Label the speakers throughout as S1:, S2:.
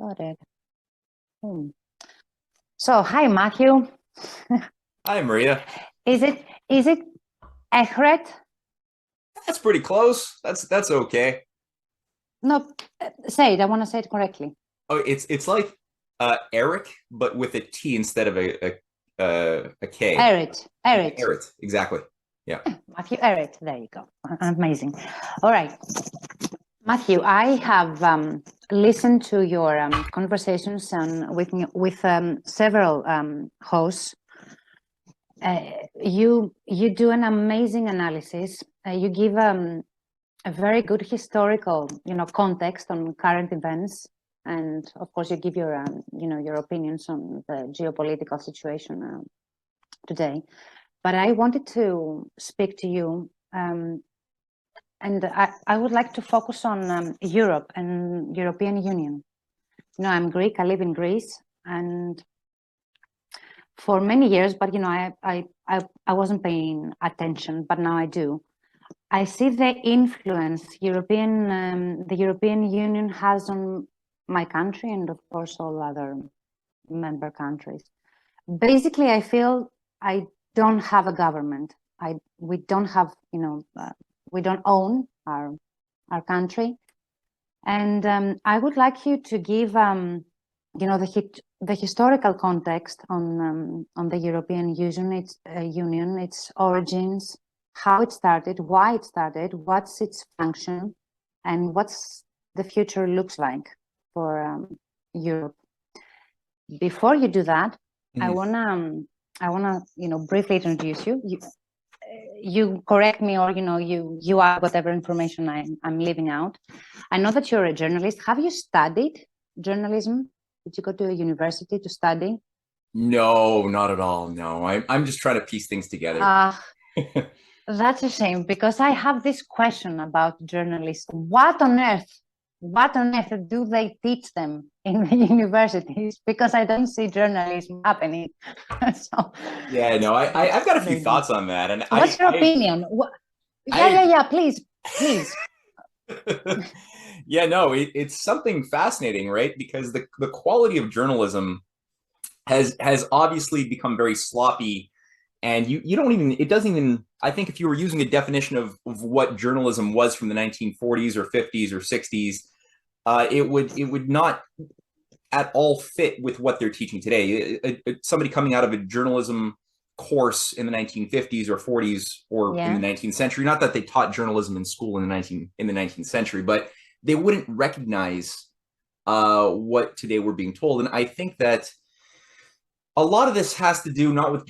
S1: Got it. Hmm. So, hi, Matthew.
S2: Hi, Maria.
S1: Is it Ehret?
S2: That's pretty close. That's okay.
S1: No, say it. I want to say it correctly.
S2: Oh, it's like Eric, but with a T instead of a K.
S1: Ehret. Ehret.
S2: Eric, exactly. Yeah.
S1: Matthew Ehret. There you go. Amazing. All right. Matthew, I have listened to your conversations with several hosts. You do an amazing analysis. You give a very good historical, context on current events, and of course, you give your, your opinions on the geopolitical situation today. But I wanted to speak to you, and I would like to focus on Europe and European Union. I'm Greek. I live in Greece, and for many years, but I wasn't paying attention, but now I do. I see the influence the European Union has on my country and of course all other member countries. Basically, I feel I don't have a government. We don't have, we don't own our country, and I would like you to give the historical context on the European Union, its origins, how it started, why it started, what's its function, and what's the future looks like for Europe. Before you do that, I wanna briefly introduce you. You correct me, or you add whatever information I'm leaving out. I know that you're a journalist. Have you studied journalism? Did you go to a university to study?
S2: No, not at all. No, I'm just trying to piece things together.
S1: That's a shame, because I have this question about journalists. What on earth do they teach them in the universities? Because I don't see journalism happening. So,
S2: yeah, no, I've got a few thoughts on that. And
S1: what's your opinion? Yeah, please.
S2: Yeah, no, it's something fascinating, right? Because the quality of journalism has obviously become very sloppy, and you don't even, it doesn't even, I think if you were using a definition of what journalism was from the 1940s or 50s or 60s, it would not at all fit with what they're teaching today. Somebody coming out of a journalism course in the 1950s or 40s or in the 19th century, not that they taught journalism in school in the 19th century, but they wouldn't recognize what today we're being told. And I think that a lot of this has to do not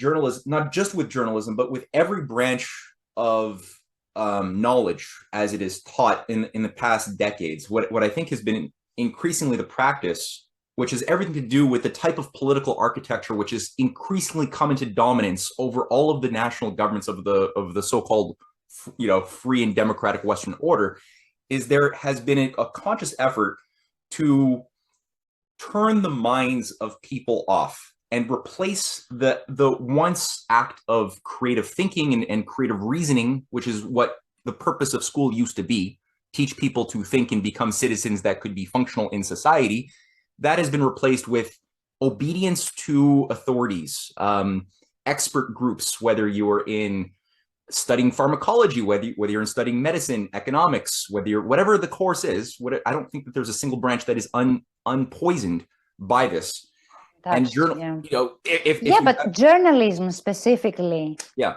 S2: just with journalism, but with every branch of knowledge as it is taught in the past decades. What I think has been increasingly the practice, which has everything to do with the type of political architecture which has increasingly come into dominance over all of the national governments of the so-called free and democratic Western order, is there has been a conscious effort to turn the minds of people off and replace the once act of creative thinking and creative reasoning, which is what the purpose of school used to be, teach people to think and become citizens that could be functional in society. That has been replaced with obedience to authorities, expert groups, whether you're in studying pharmacology, whether you're in studying medicine, economics, whatever the course is. I don't think that there's a single branch that is unpoisoned by this. And
S1: but journalism specifically.
S2: Yeah.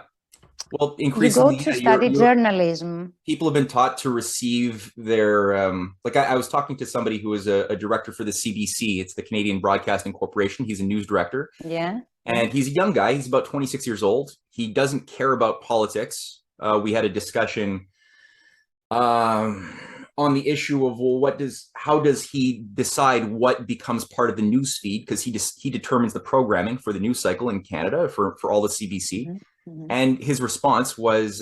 S2: Well, increasingly,
S1: you go to study journalism.
S2: People have been taught to receive their, like I was talking to somebody who is a director for the CBC. It's the Canadian Broadcasting Corporation. He's a news director.
S1: Yeah.
S2: And he's a young guy. He's about 26 years old. He doesn't care about politics. We had a discussion on the issue of, well, how does he decide what becomes part of the news feed? Because he determines the programming for the news cycle in Canada for all the CBC. Mm-hmm. And his response was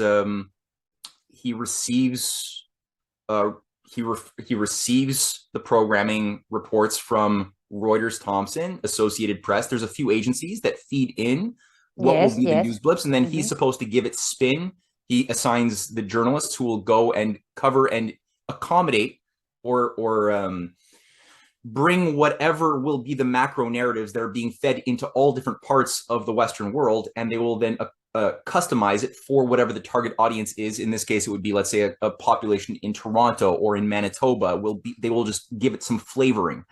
S2: he receives the programming reports from Reuters, Thomson, Associated Press. There's a few agencies that feed in what will be the news blips, and then he's supposed to give it spin. He assigns the journalists who will go and cover and accommodate or bring whatever will be the macro narratives that are being fed into all different parts of the Western world, and they will then customize it for whatever the target audience is. In this case, it would be, let's say, a population in Toronto or in Manitoba. They will just give it some flavoring.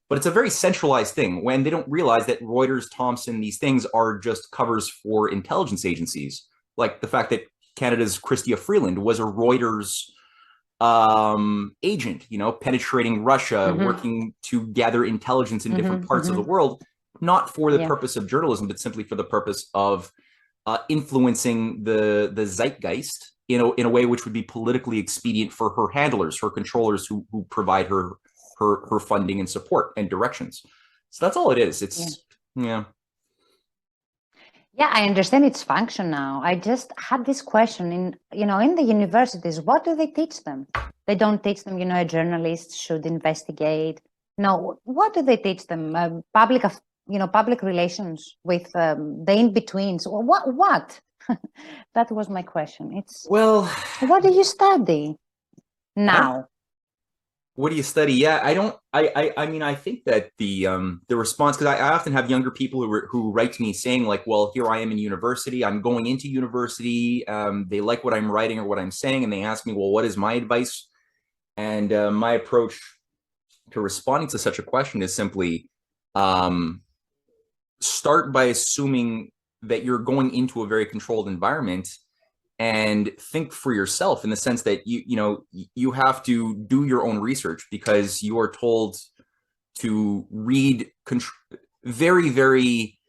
S2: But it's a very centralized thing when they don't realize that Reuters, Thomson, these things are just covers for intelligence agencies. Like the fact that Canada's Chrystia Freeland was a Reuters agent, penetrating Russia, working to gather intelligence in different parts of the world, not for the purpose of journalism, but simply for the purpose of influencing the zeitgeist in a way which would be politically expedient for her handlers, her controllers who provide her funding and support and directions. So that's all it is. It's
S1: Yeah, I understand its function now. I just had this question in the universities, what do they teach them? They don't teach them, a journalist should investigate. No, what do they teach them? Public relations with the in-betweens. What? That was my question. What do you study now?
S2: What do you study? Yeah, I think that the response, because I often have younger people who write to me saying like, well, here I am in university, I'm going into university, they like what I'm writing or what I'm saying, and they ask me, well, what is my advice? And my approach to responding to such a question is simply start by assuming that you're going into a very controlled environment, and think for yourself in the sense that you have to do your own research, because you are told to read very, very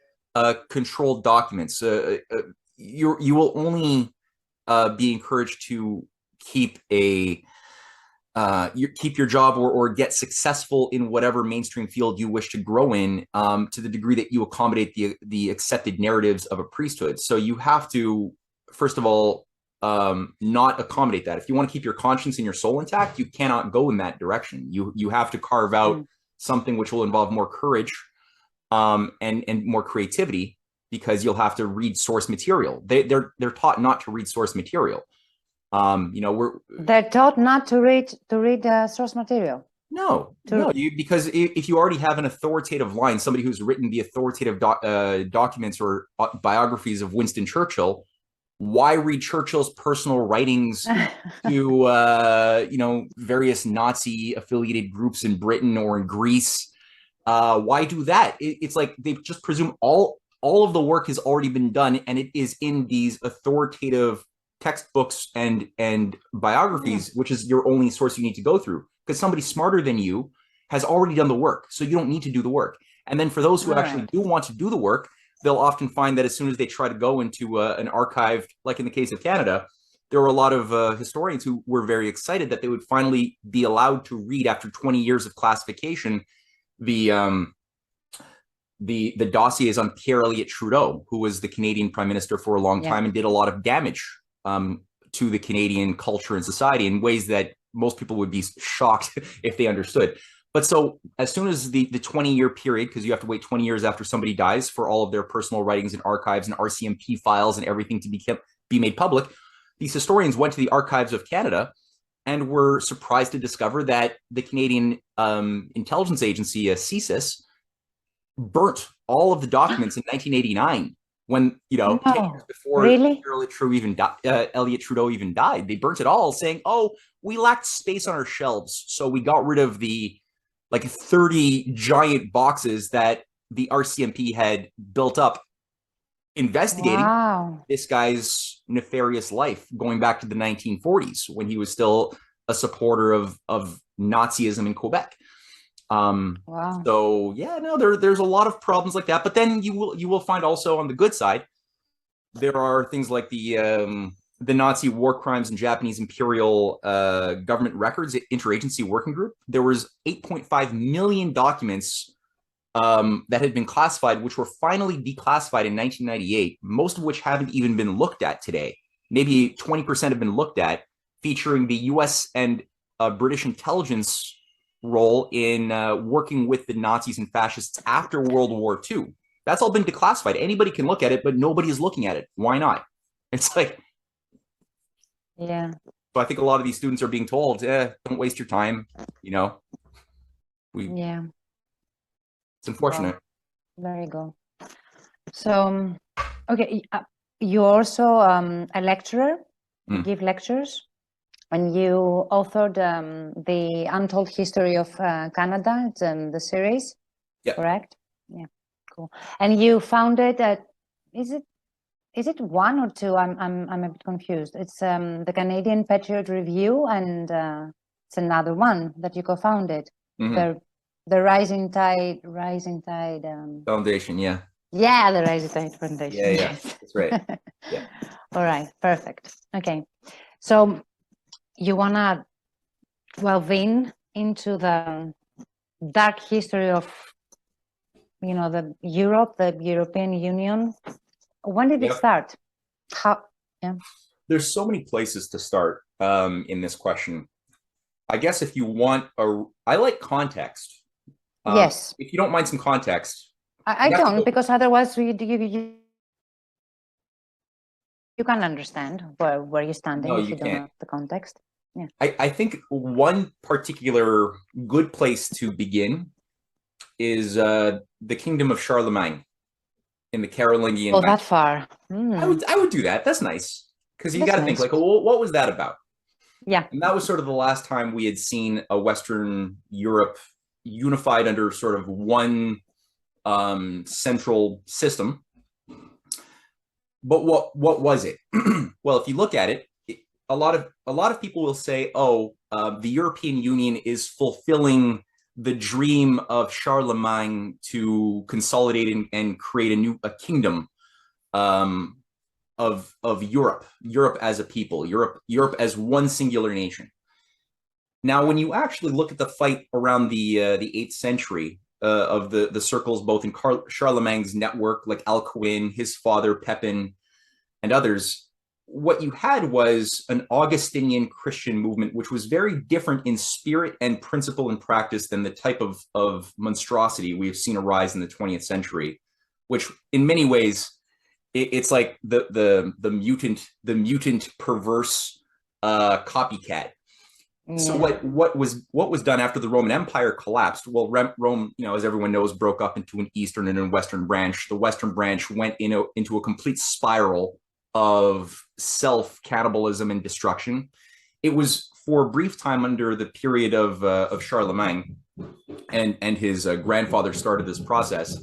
S2: controlled documents. You will only be encouraged to keep your job or get successful in whatever mainstream field you wish to grow in, to the degree that you accommodate the accepted narratives of a priesthood. So you have to, first of all, not accommodate that. If you want to keep your conscience and your soul intact, you cannot go in that direction. You have to carve out something which will involve more courage and more creativity, because you'll have to read source material. They're taught not to read source material.
S1: They're taught not to read source material.
S2: Because if you already have an authoritative line, somebody who's written the authoritative documents or biographies of Winston Churchill, why read Churchill's personal writings to various Nazi affiliated groups in Britain or in Greece? Why do that? It's like they just presume all of the work has already been done, and it is in these authoritative textbooks and biographies, which is your only source you need to go through, because somebody smarter than you has already done the work, so you don't need to do the work. And then for those who actually do want to do the work, they'll often find that as soon as they try to go into an archive, like in the case of Canada, there were a lot of historians who were very excited that they would finally be allowed to read, after 20 years of classification, the dossiers on Pierre Elliott Trudeau, who was the Canadian Prime Minister for a long time and did a lot of damage to the Canadian culture and society in ways that most people would be shocked if they understood. But so as soon as the 20-year period, because you have to wait 20 years after somebody dies for all of their personal writings and archives and RCMP files and everything to be made public, these historians went to the archives of Canada and were surprised to discover that the Canadian intelligence agency, CSIS, burnt all of the documents in 1989, when 10 years before Elliott Trudeau even died. They burnt it all, saying, "Oh, we lacked space on our shelves, so we got rid of the 30 giant boxes that the RCMP had built up investigating this guy's nefarious life going back to the 1940s, when he was still a supporter of Nazism in Quebec." So there's a lot of problems like that. But then you will find also on the good side, there are things like the Nazi war crimes and Japanese Imperial government records interagency working group. There was 8.5 million documents that had been classified, which were finally declassified in 1998, most of which haven't even been looked at today. Maybe 20% have been looked at, featuring the US and British intelligence role in working with the Nazis and fascists after World War II. That's all been declassified. Anybody can look at it, but nobody is looking at it. Why not? It's like, so I think a lot of these students are being told, don't waste your time,
S1: Yeah.
S2: It's unfortunate.
S1: Well, very good. So, okay, you're also a lecturer. You give lectures, and you authored the Untold History of Canada, the series.
S2: Yeah.
S1: Correct. Yeah. Cool. And you founded is it one or two? I'm a bit confused. It's the Canadian Patriot Review, and it's another one that you co-founded. The Rising Tide
S2: Foundation. Yeah.
S1: Yeah, the Rising Tide Foundation.
S2: Yeah.
S1: Yes.
S2: That's right. Yeah.
S1: All right. Perfect. Okay. So you wanna delve into the dark history of the European Union. When did it start? How? Yeah.
S2: There's so many places to start in this question. I guess if you want I like context.
S1: Yes.
S2: If you don't mind some context.
S1: I don't, because otherwise you can't understand where you're standing if you don't have the context. Yeah.
S2: I think one particular good place to begin is the kingdom of Charlemagne in the Carolingian.
S1: Oh, that far.
S2: I would do that. That's nice, because you got to think like, well, what was that about?
S1: Yeah.
S2: And that was sort of the last time we had seen a Western Europe unified under sort of one central system. But what was it? Well, if you look at it, a lot of people will say, oh, the European Union is fulfilling the dream of Charlemagne to consolidate and create a kingdom of Europe as a people, Europe as one singular nation. Now, when you actually look at the fight around the 8th century of the circles, both in Charlemagne's network, like Alcuin, his father Pepin, and others, what you had was an Augustinian Christian movement, which was very different in spirit and principle and practice than the type of monstrosity we have seen arise in the 20th century, which in many ways it's like the mutant perverse copycat. Yeah. So what was done after the Roman Empire collapsed? Well, Rome, as everyone knows, broke up into an eastern and a western branch. The western branch went into a complete spiral of self-cannibalism and destruction. It was for a brief time under the period of Charlemagne, and his grandfather started this process.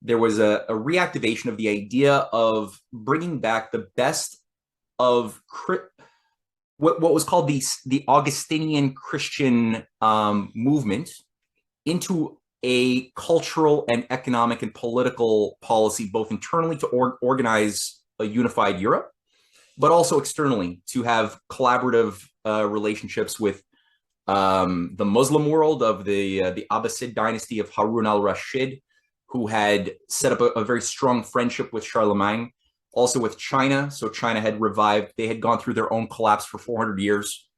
S2: There was a reactivation of the idea of bringing back the best of what was called the Augustinian Christian movement into a cultural and economic and political policy, both internally to organize a unified Europe, but also externally to have collaborative relationships with the Muslim world of the Abbasid dynasty of Harun al-Rashid, who had set up a very strong friendship with Charlemagne, also with China. So China had revived. They had gone through their own collapse for 400 years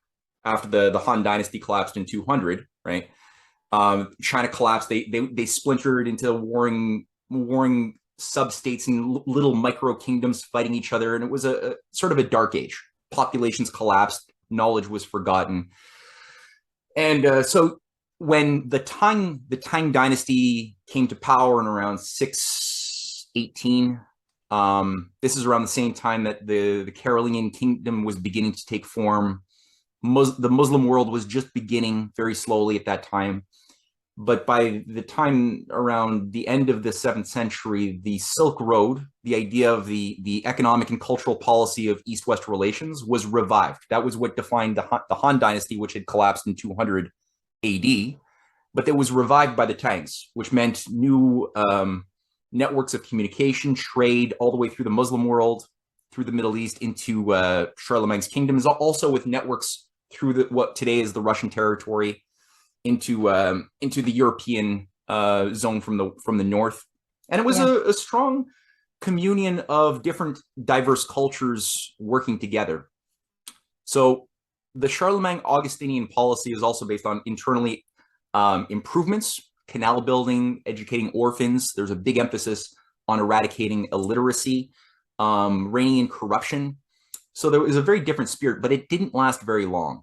S2: after the Han dynasty collapsed in 200, right? China collapsed. They splintered into warring sub-states and little micro kingdoms fighting each other. And it was a sort of a dark age. Populations collapsed. Knowledge was forgotten. And so when the Tang dynasty came to power in around 618, this is around the same time that the Carolingian kingdom was beginning to take form. The Muslim world was just beginning very slowly at that time. But by the time around the end of the 7th century, the Silk Road, the idea of the economic and cultural policy of East-West relations, was revived. That was what defined the Han dynasty, which had collapsed in 200 AD. But it was revived by the Tangs, which meant new networks of communication, trade, all the way through the Muslim world, through the Middle East, into Charlemagne's kingdoms, also with networks through what today is the Russian territory, into the European zone from the north. And it was a strong communion of different diverse cultures working together. So the Charlemagne Augustinian policy is also based on internally improvements, canal building, educating orphans. There's a big emphasis on eradicating illiteracy, reining in corruption. So there was a very different spirit, but it didn't last very long.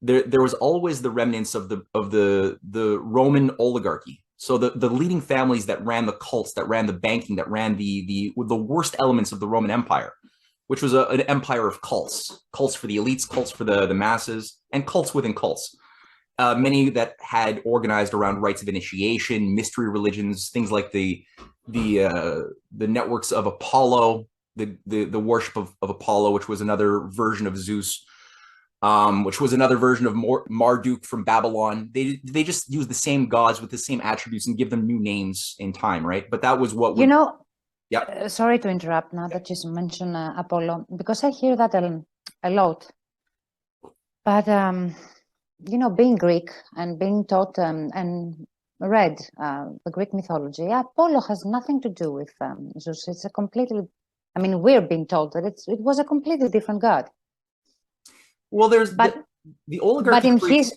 S2: there was always the remnants of the Roman oligarchy. So the leading families that ran the cults, that ran the banking, that ran the worst elements of the Roman Empire, which was an empire of cults for the elites, cults for the masses, and cults within cults. Many that had organized around rites of initiation, mystery religions, things like the networks of Apollo, the worship of Apollo, which was another version of Zeus, which was another version of Marduk from Babylon. They just use the same gods with the same attributes and give them new names in time, right? But that was what
S1: yeah. Sorry to interrupt now that you mentioned Apollo, because I hear that a lot. But being Greek and being taught and read the Greek mythology, Apollo has nothing to do with Zeus. It's a completely, we're being told that it was a completely different god.
S2: Well, there's the oligarchy.
S1: But in his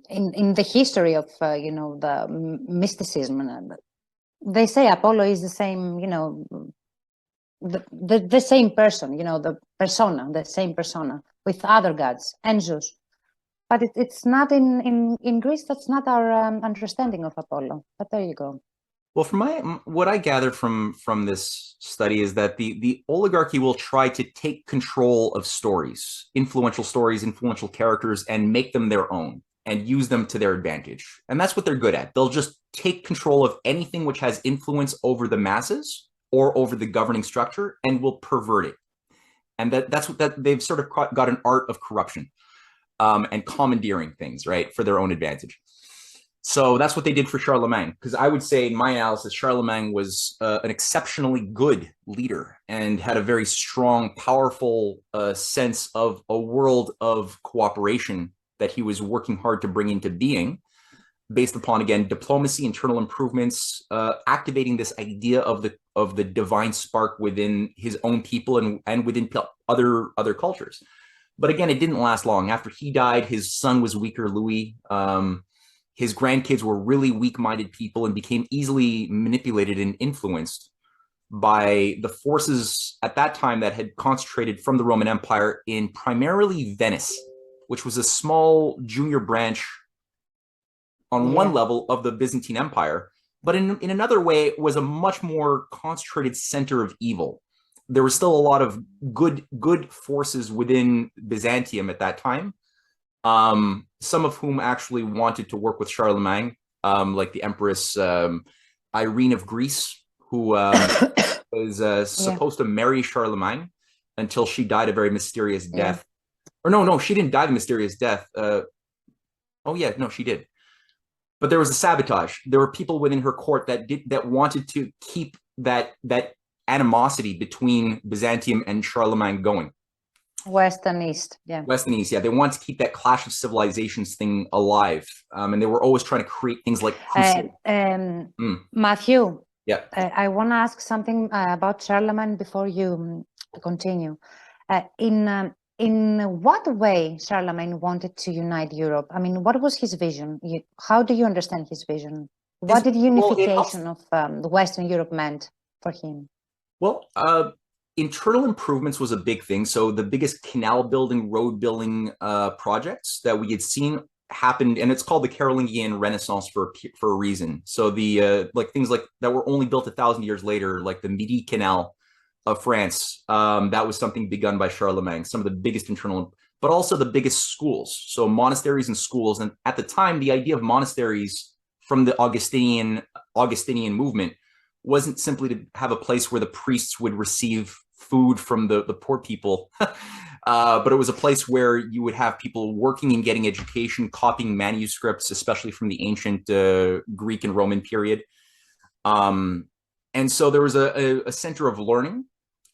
S1: in the history of the mysticism, they say Apollo is the same, the same person, the same persona with other gods and Zeus. But it's not in Greece. That's not our understanding of Apollo. But there you go.
S2: Well, from what I gather from this study is that the oligarchy will try to take control of stories, influential characters, and make them their own and use them to their advantage. And that's what they're good at. They'll just take control of anything which has influence over the masses or over the governing structure and will pervert it. And that's what they've sort of got an art of corruption and commandeering things, right, for their own advantage. So that's what they did for Charlemagne, because I would say in my analysis, Charlemagne was an exceptionally good leader and had a very strong, powerful sense of a world of cooperation that he was working hard to bring into being, based upon, again, diplomacy, internal improvements, activating this idea of the divine spark within his own people and within other cultures. But again, it didn't last long. After he died, his son was weaker, Louis. His grandkids were really weak-minded people and became easily manipulated and influenced by the forces at that time that had concentrated from the Roman Empire in primarily Venice, which was a small junior branch on one level of the Byzantine Empire, but in another way, it was a much more concentrated center of evil. There was still a lot of good forces within Byzantium at that time, some of whom actually wanted to work with Charlemagne, like the Empress Irene of Greece, who was supposed to marry Charlemagne until she died a very mysterious death. Or no, she didn't die the mysterious death. She did. But there was a sabotage. There were people within her court that wanted to keep that animosity between Byzantium and Charlemagne going.
S1: West and East, yeah.
S2: They want to keep that clash of civilizations thing alive, and they were always trying to create things like
S1: Matthew.
S2: Yeah.
S1: I want to ask something about Charlemagne before you continue. In what way Charlemagne wanted to unite Europe? What was his vision? How do you understand his vision? What did unification of the Western Europe meant for him?
S2: Well, internal improvements was a big thing. So the biggest canal building, road building projects that we had seen happened, and it's called the Carolingian Renaissance for a reason. So the things like that were only built 1,000 years later, like the Midi Canal of France, that was something begun by Charlemagne. Some of the biggest internal, but also the biggest schools. So monasteries and schools. And at the time, the idea of monasteries from the Augustinian movement wasn't simply to have a place where the priests would receive food from the poor people, but it was a place where you would have people working and getting education, copying manuscripts, especially from the ancient Greek and Roman period. And so there was a center of learning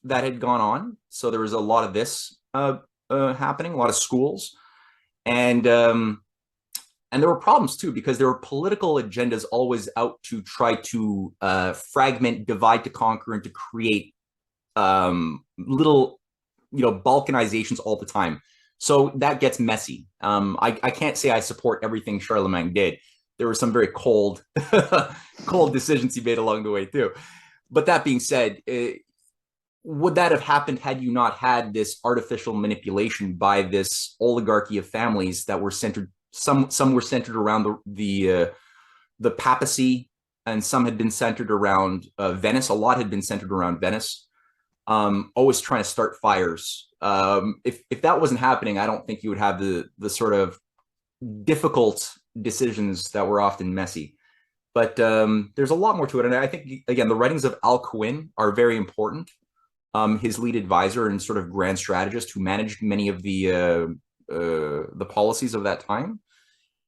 S2: that had gone on. So there was a lot of this happening, a lot of schools. And there were problems too, because there were political agendas always out to try to fragment, divide to conquer, and to create little, balkanizations all the time. So that gets messy. I can't say I support everything Charlemagne did. There were some very cold decisions he made along the way too. But that being said, would that have happened had you not had this artificial manipulation by this oligarchy of families that were centered? Some were centered around the papacy, and some had been centered around Venice. A lot had been centered around Venice. Always trying to start fires. If that wasn't happening, I don't think you would have the sort of difficult decisions that were often messy. But there's a lot more to it, and I think again the writings of Al-Cuin are very important. His lead advisor and sort of grand strategist who managed many of the policies of that time.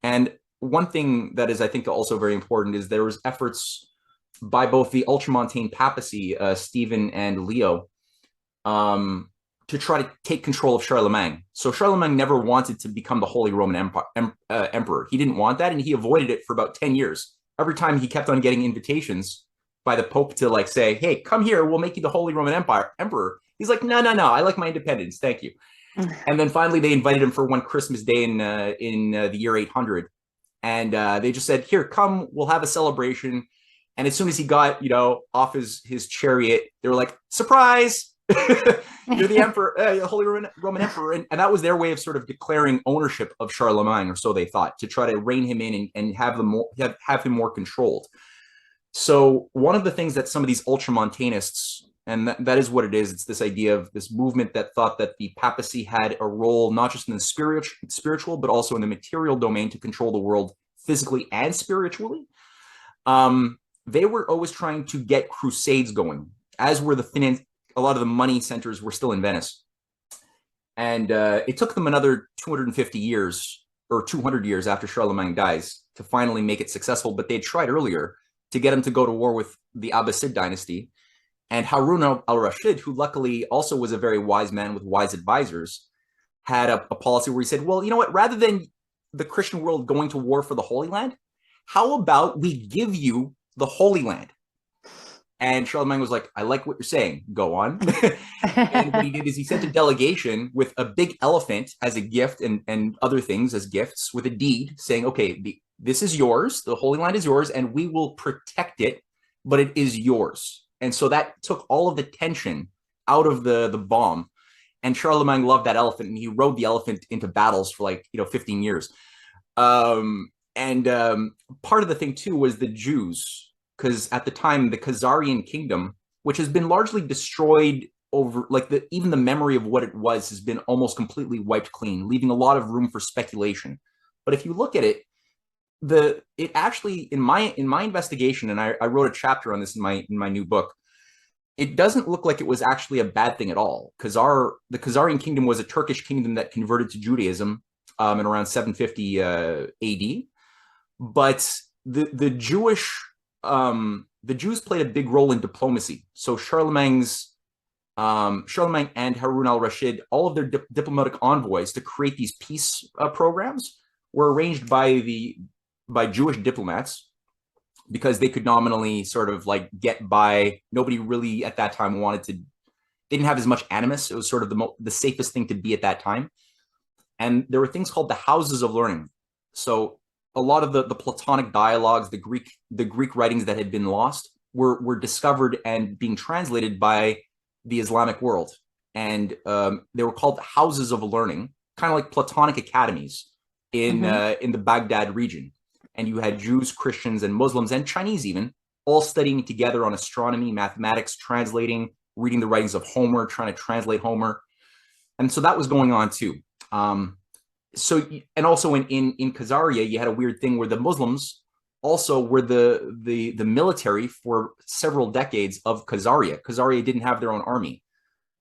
S2: And one thing that is, I think, also very important is there was efforts by both the Ultramontane papacy, Stephen and Leo, to try to take control of Charlemagne. So Charlemagne never wanted to become the Holy Roman Emperor. He didn't want that, and he avoided it for about 10 years. Every time he kept on getting invitations by the Pope to like say, hey, come here, we'll make you the Holy Roman Emperor. He's like, no, I like my independence, thank you. And then finally they invited him for one Christmas day in the year 800. And they just said, here, come, we'll have a celebration. And as soon as he got, off his chariot, they were like, surprise, you're the emperor, Holy Roman Emperor. And that was their way of sort of declaring ownership of Charlemagne, or so they thought, to try to rein him in and have him more controlled. So one of the things that some of these ultramontanists, and that is what it is, it's this idea of this movement that thought that the papacy had a role not just in the spiritual, but also in the material domain to control the world physically and spiritually. They were always trying to get crusades going, as were a lot of the money centers were still in Venice. And it took them another 250 years or 200 years after Charlemagne dies to finally make it successful. But they tried earlier to get him to go to war with the Abbasid dynasty. And Harun al-Rashid, who luckily also was a very wise man with wise advisors, had a policy where he said, well, you know what, rather than the Christian world going to war for the Holy Land, how about we give you the Holy Land? And Charlemagne was like, I like what you're saying, go on. And what he did is he sent a delegation with a big elephant as a gift and other things as gifts, with a deed saying, okay, this is yours, the Holy Land is yours, and we will protect it, but it is yours. And so that took all of the tension out of the bomb. And Charlemagne loved that elephant, and he rode the elephant into battles for 15 years. Part of the thing too was the Jews, because at the time the Khazarian kingdom, which has been largely destroyed over, even the memory of what it was has been almost completely wiped clean, leaving a lot of room for speculation. But if you look at it, it actually, in my investigation, and I wrote a chapter on this in my new book, it doesn't look like it was actually a bad thing at all. The Khazarian kingdom was a Turkish kingdom that converted to Judaism in around 750 AD. But the Jews played a big role in diplomacy. So Charlemagne and Harun al-Rashid, all of their diplomatic envoys to create these peace programs were arranged by Jewish diplomats, because they could nominally sort of get by. Nobody really at that time they didn't have as much animus. It was sort of the safest thing to be at that time. And there were things called the houses of learning. So a lot of the Platonic dialogues, the Greek writings that had been lost were discovered and being translated by the Islamic world. And they were called houses of learning, kind of like Platonic academies in the Baghdad region. And you had Jews, Christians, and Muslims, and Chinese even, all studying together on astronomy, mathematics, translating, reading the writings of Homer, trying to translate Homer. And so that was going on too. And also in Khazaria, you had a weird thing where the Muslims also were the military for several decades of Khazaria. Khazaria didn't have their own army.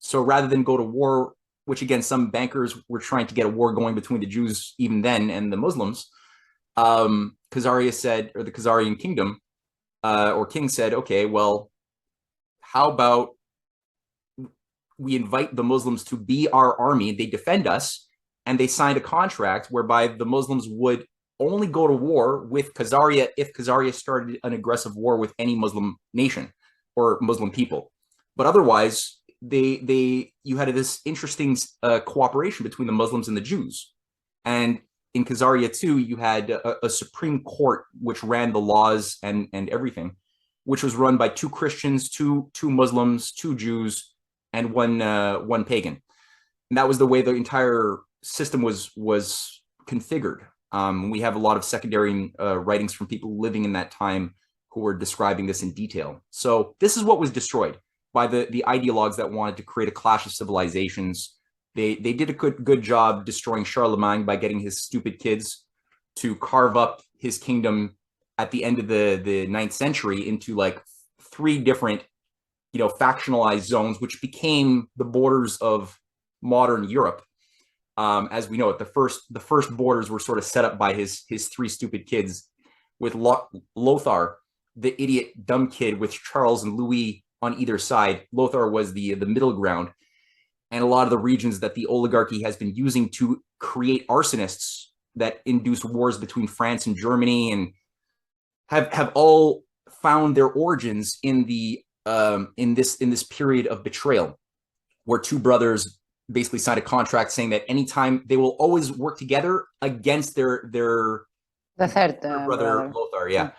S2: So rather than go to war, which again, some bankers were trying to get a war going between the Jews even then and the Muslims, Khazaria said, or the Khazarian kingdom or king said, okay, well, how about we invite the Muslims to be our army? They defend us. And they signed a contract whereby the Muslims would only go to war with Khazaria if Khazaria started an aggressive war with any Muslim nation or Muslim people. But otherwise, you had this interesting cooperation between the Muslims and the Jews. And in Khazaria too, you had a Supreme Court which ran the laws and everything, which was run by 2 Christians, two Muslims, 2 Jews, and one pagan. And that was the way the entire system was configured. We have a lot of secondary writings from people living in that time who were describing this in detail. So this is what was destroyed by the ideologues that wanted to create a clash of civilizations. They did a good job destroying Charlemagne by getting his stupid kids to carve up his kingdom at the end of the 9th century into like 3 different, factionalized zones, which became the borders of modern Europe. As we know it, the first borders were sort of set up by his 3 stupid kids, with Lothar, the idiot dumb kid, with Charles and Louis on either side. Lothar was the middle ground, and a lot of the regions that the oligarchy has been using to create arsonists that induce wars between France and Germany, and have all found their origins in this period of betrayal, where 2 brothers basically signed a contract saying that anytime they will always work together against their
S1: third
S2: brother Lothar. Yeah.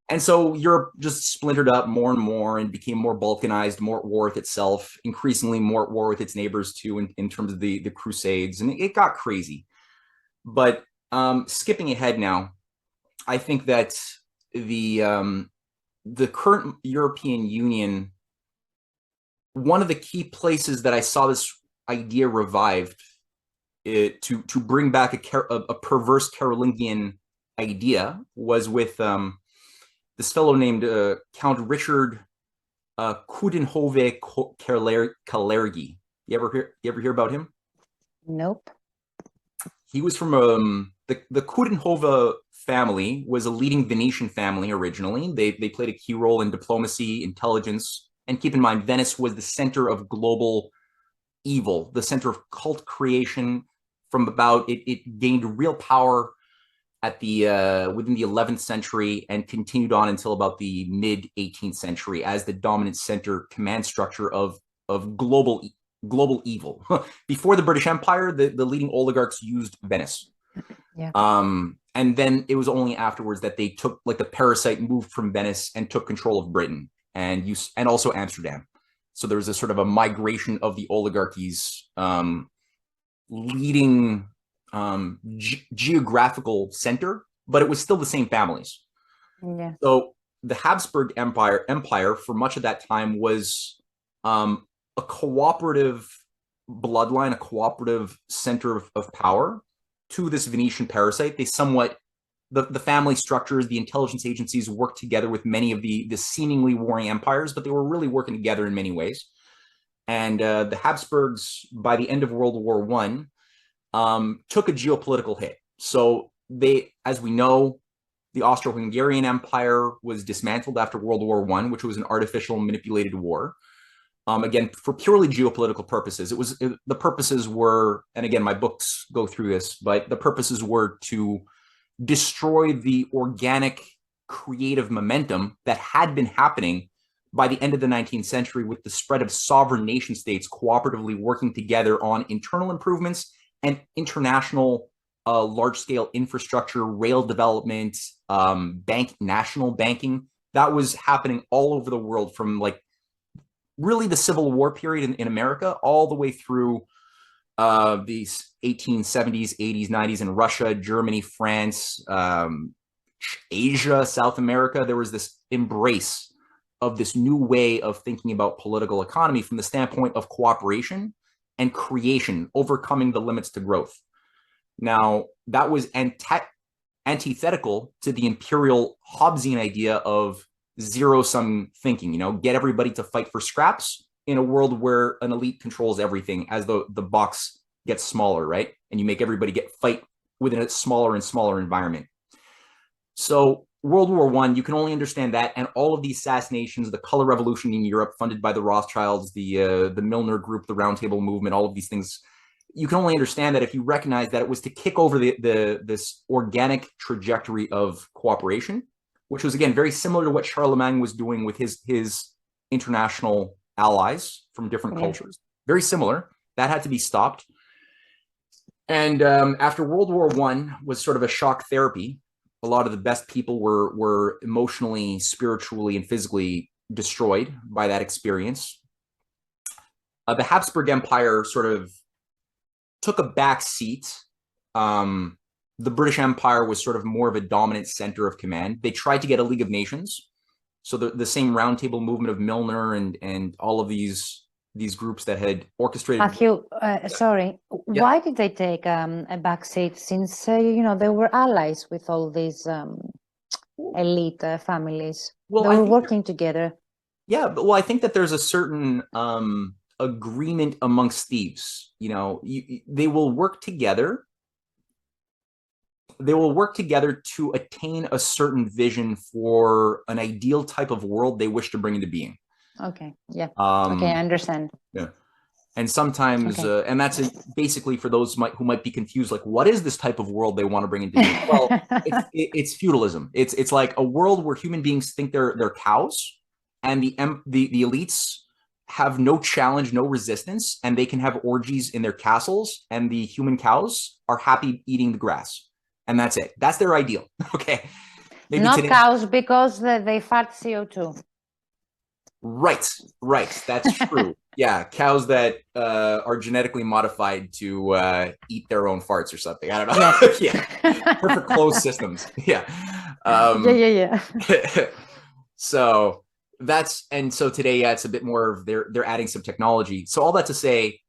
S2: And so Europe just splintered up more and more and became more balkanized, more at war with itself, increasingly more at war with its neighbors too, in terms of the Crusades, and it got crazy. But skipping ahead now, I think that the current European Union, one of the key places that I saw this idea revived, to bring back a perverse Carolingian idea, was with this fellow named Count Richard Coudenhove Kalergi. You ever hear about him?
S1: Nope.
S2: He was from the Coudenhove family was a leading Venetian family originally. They played a key role in diplomacy, intelligence, and keep in mind, Venice was the center of global evil, the center of cult creation. It gained real power at within the 11th century and continued on until about the mid 18th century as the dominant center command structure of global evil. Before the British Empire, the leading oligarchs used Venice.
S1: Yeah.
S2: And then it was only afterwards that they took, like, the parasite moved from Venice and took control of Britain and also Amsterdam. So there was a sort of a migration of the oligarchies leading geographical center, but it was still the same families.
S1: Yeah.
S2: So the Habsburg Empire for much of that time was a cooperative bloodline, a cooperative center of power to this Venetian parasite. They somewhat, the family structures, the intelligence agencies worked together with many of the seemingly warring empires, but they were really working together in many ways. And the Habsburgs, by the end of World War I, took a geopolitical hit. So as we know, the Austro-Hungarian Empire was dismantled after World War I, which was an artificial manipulated war. Again, for purely geopolitical purposes. The purposes were, and again, my books go through this, but the purposes were to destroy the organic creative momentum that had been happening by the end of the 19th century with the spread of sovereign nation states cooperatively working together on internal improvements and international large-scale infrastructure, rail development, national banking. That was happening all over the world, from like really the Civil War period in America all the way through these 1870s, 80s, 90s in Russia, Germany, France, Asia, South America. There was this embrace of this new way of thinking about political economy from the standpoint of cooperation and creation, overcoming the limits to growth. Now, that was antithetical to the Imperial Hobbesian idea of zero-sum thinking, get everybody to fight for scraps in a world where an elite controls everything as the box gets smaller, right? And you make everybody fight within a smaller and smaller environment. So World War I, you can only understand that, and all of these assassinations, the Color Revolution in Europe funded by the Rothschilds, the Milner Group, the Round Table Movement, all of these things, you can only understand that if you recognize that it was to kick over this organic trajectory of cooperation, which was, again, very similar to what Charlemagne was doing with his international allies from different cultures. Very similar. That had to be stopped. And after World War I was sort of a shock therapy. A lot of the best people were emotionally, spiritually, and physically destroyed by that experience. The Habsburg Empire sort of took a back seat. The British Empire was sort of more of a dominant center of command. They tried to get a League of Nations. So the same roundtable movement of Milner and all of these groups that had orchestrated.
S1: Matthew, sorry, why did they take a back seat, since you know, they were allies with all these elite families?
S2: Well,
S1: they were working together.
S2: Yeah, but well, I think that there's a certain agreement amongst thieves. You know, they will work together. They will work together to attain a certain vision for an ideal type of world they wish to bring into being.
S1: Okay. Yeah. Okay, I understand.
S2: Yeah. And sometimes, and that's basically for those who might be confused, like, what is this type of world they want to bring into being? Well, it's feudalism. It's like a world where human beings think they're cows, and the elites have no challenge, no resistance, and they can have orgies in their castles, and the human cows are happy eating the grass. And that's it. That's their ideal. Okay. Maybe
S1: not cows, because they fart CO2.
S2: Right. That's true. Yeah, cows that are genetically modified to eat their own farts or something. I don't know. Yes. Yeah, perfect closed systems. Yeah.
S1: Yeah.
S2: So today, yeah, it's a bit more of they're adding some technology. So all that to say,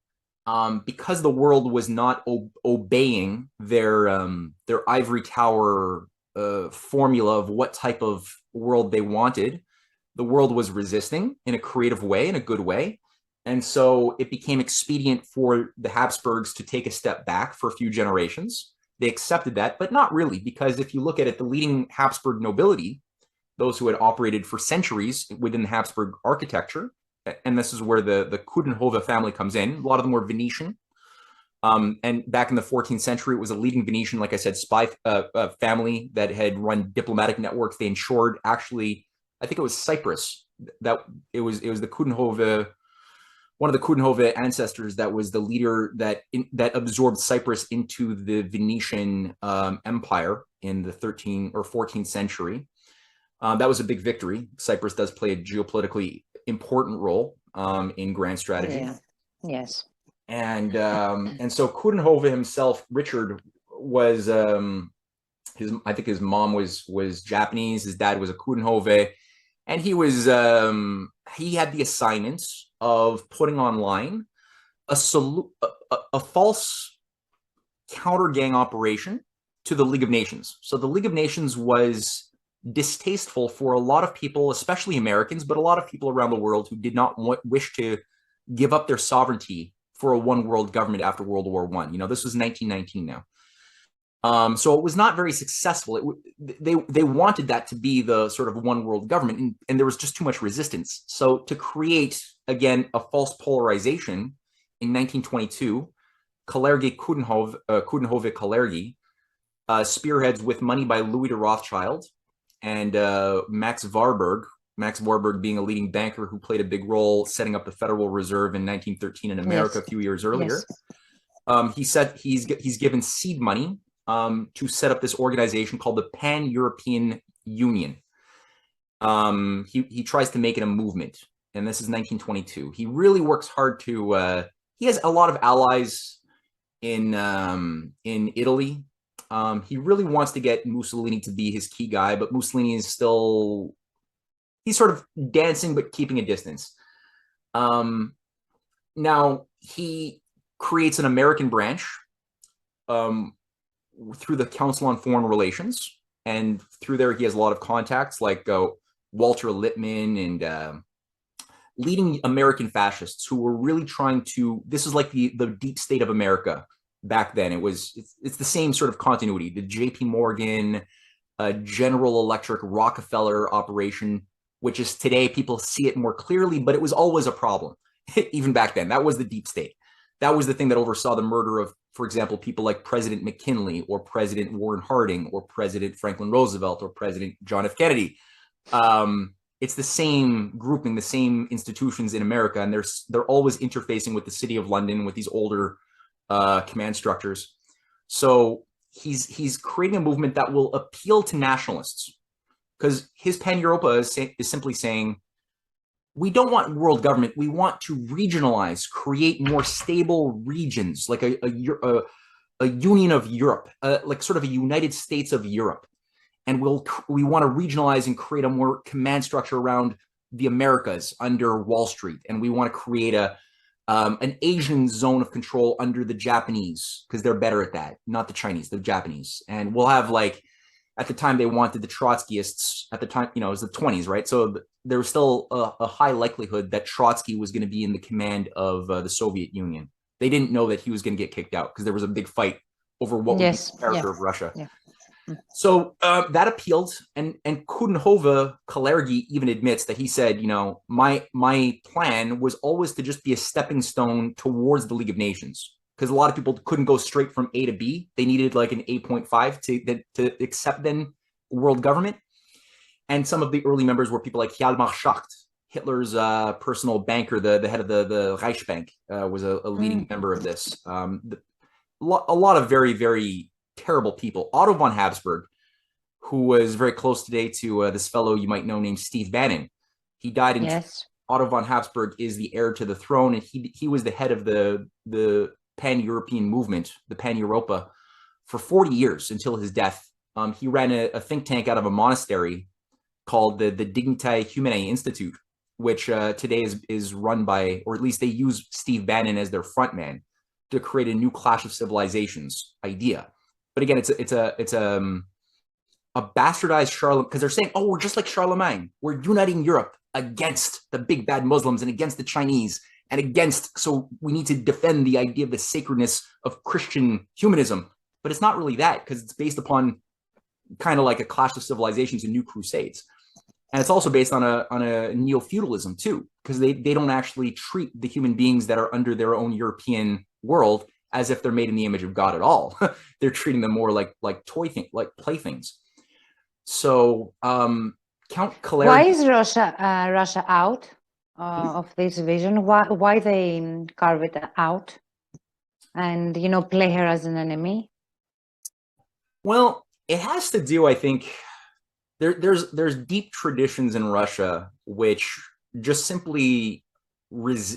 S2: because the world was not obeying their ivory tower formula of what type of world they wanted, the world was resisting in a creative way, in a good way. And so it became expedient for the Habsburgs to take a step back for a few generations. They accepted that, but not really, because if you look at it, the leading Habsburg nobility, those who had operated for centuries within the Habsburg architecture, and this is where the Coudenhove family comes in. A lot of them were Venetian. And back in the 14th century, it was a leading Venetian, like I said, spy family that had run diplomatic networks. They ensured, actually, I think it was Cyprus, that it was the Coudenhove, one of the Coudenhove ancestors that was the leader that absorbed Cyprus into the Venetian empire in the 13th or 14th century. That was a big victory. Cyprus does play a geopolitically important role in grand strategy.
S1: Yeah. Yes.
S2: And so Coudenhove himself, Richard, was I think his mom was Japanese. His dad was a Coudenhove, and he had the assignment of putting online a false counter gang operation to the League of Nations. So the League of Nations was distasteful for a lot of people, especially Americans, but a lot of people around the world who did not wish to give up their sovereignty for a one world government after World War I. You know, this was 1919 now. So it was not very successful. They wanted that to be the sort of one world government, and there was just too much resistance. So to create, again, a false polarization in 1922, Coudenhove Kalergi spearheads with money by Louis de Rothschild and Max Warburg being a leading banker who played a big role setting up the Federal Reserve in 1913 in America. Yes. A few years earlier. Yes. He said he's given seed money to set up this organization called the Pan-European Union. He tries to make it a movement, and this is 1922. He really works hard to. He has a lot of allies in Italy. He really wants to get Mussolini to be his key guy, but Mussolini is still. He's sort of dancing, but keeping a distance. Now, he creates an American branch through the Council on Foreign Relations. And through there, he has a lot of contacts like Walter Lippmann and leading American fascists who were really trying to, this is like the deep state of America back then. It's the same sort of continuity, the JP Morgan, General Electric, Rockefeller operation, which is today people see it more clearly, but it was always a problem. Even back then, that was the deep state. That was the thing that oversaw the murder of, for example, people like President McKinley or President Warren Harding or President Franklin Roosevelt or President John F. Kennedy. It's the same grouping, the same institutions in America, and they're always interfacing with the City of London, with these older command structures. So he's creating a movement that will appeal to nationalists, because his Pan-Europa is simply saying, we don't want world government. We want to regionalize, create more stable regions, like a union of Europe, like sort of a United States of Europe. And we want to regionalize and create a more command structure around the Americas under Wall Street. And we want to create an Asian zone of control under the Japanese, because they're better at that, not the Chinese, the Japanese. And we'll have, like, at the time they wanted the Trotskyists, at the time, you know, it was the 20s, right? So there was still a high likelihood that Trotsky was going to be in the command of the Soviet Union. They didn't know that he was going to get kicked out because there was a big fight over what was the character of Russia. Yeah. So that appealed, and Coudenhove Kalergi even admits that he said, you know, my plan was always to just be a stepping stone towards the League of Nations, because a lot of people couldn't go straight from A to B. They needed like an 8.5 to accept then world government. And some of the early members were people like Hjalmar Schacht, Hitler's personal banker, the head of the Reichsbank, was a leading member of this. A lot of very, very terrible people. Otto von Habsburg, who was very close today to this fellow you might know named Steve Bannon. He died in Otto von Habsburg is the heir to the throne, and he was the head of the pan-European movement, the Pan-Europa, for 40 years until his death. He ran a think tank out of a monastery called the Dignitae Humanae Institute, which today is run by, or at least they use Steve Bannon as their front man to create a new clash of civilizations idea. But again, it's a bastardized Charlemagne, because they're saying, oh, we're just like Charlemagne. We're uniting Europe against the big bad Muslims and against the Chinese and against, so we need to defend the idea of the sacredness of Christian humanism. But it's not really that, because it's based upon kind of like a clash of civilizations and new crusades. And it's also based on a neo-feudalism too, because they don't actually treat the human beings that are under their own European world as if they're made in the image of God at all. They're treating them more like playthings. So Count Kalergi.
S1: Why is Russia out of this vision? Why they carve it out and, you know, play her as an enemy?
S2: Well, it has to do, I think, there's deep traditions in Russia which just simply there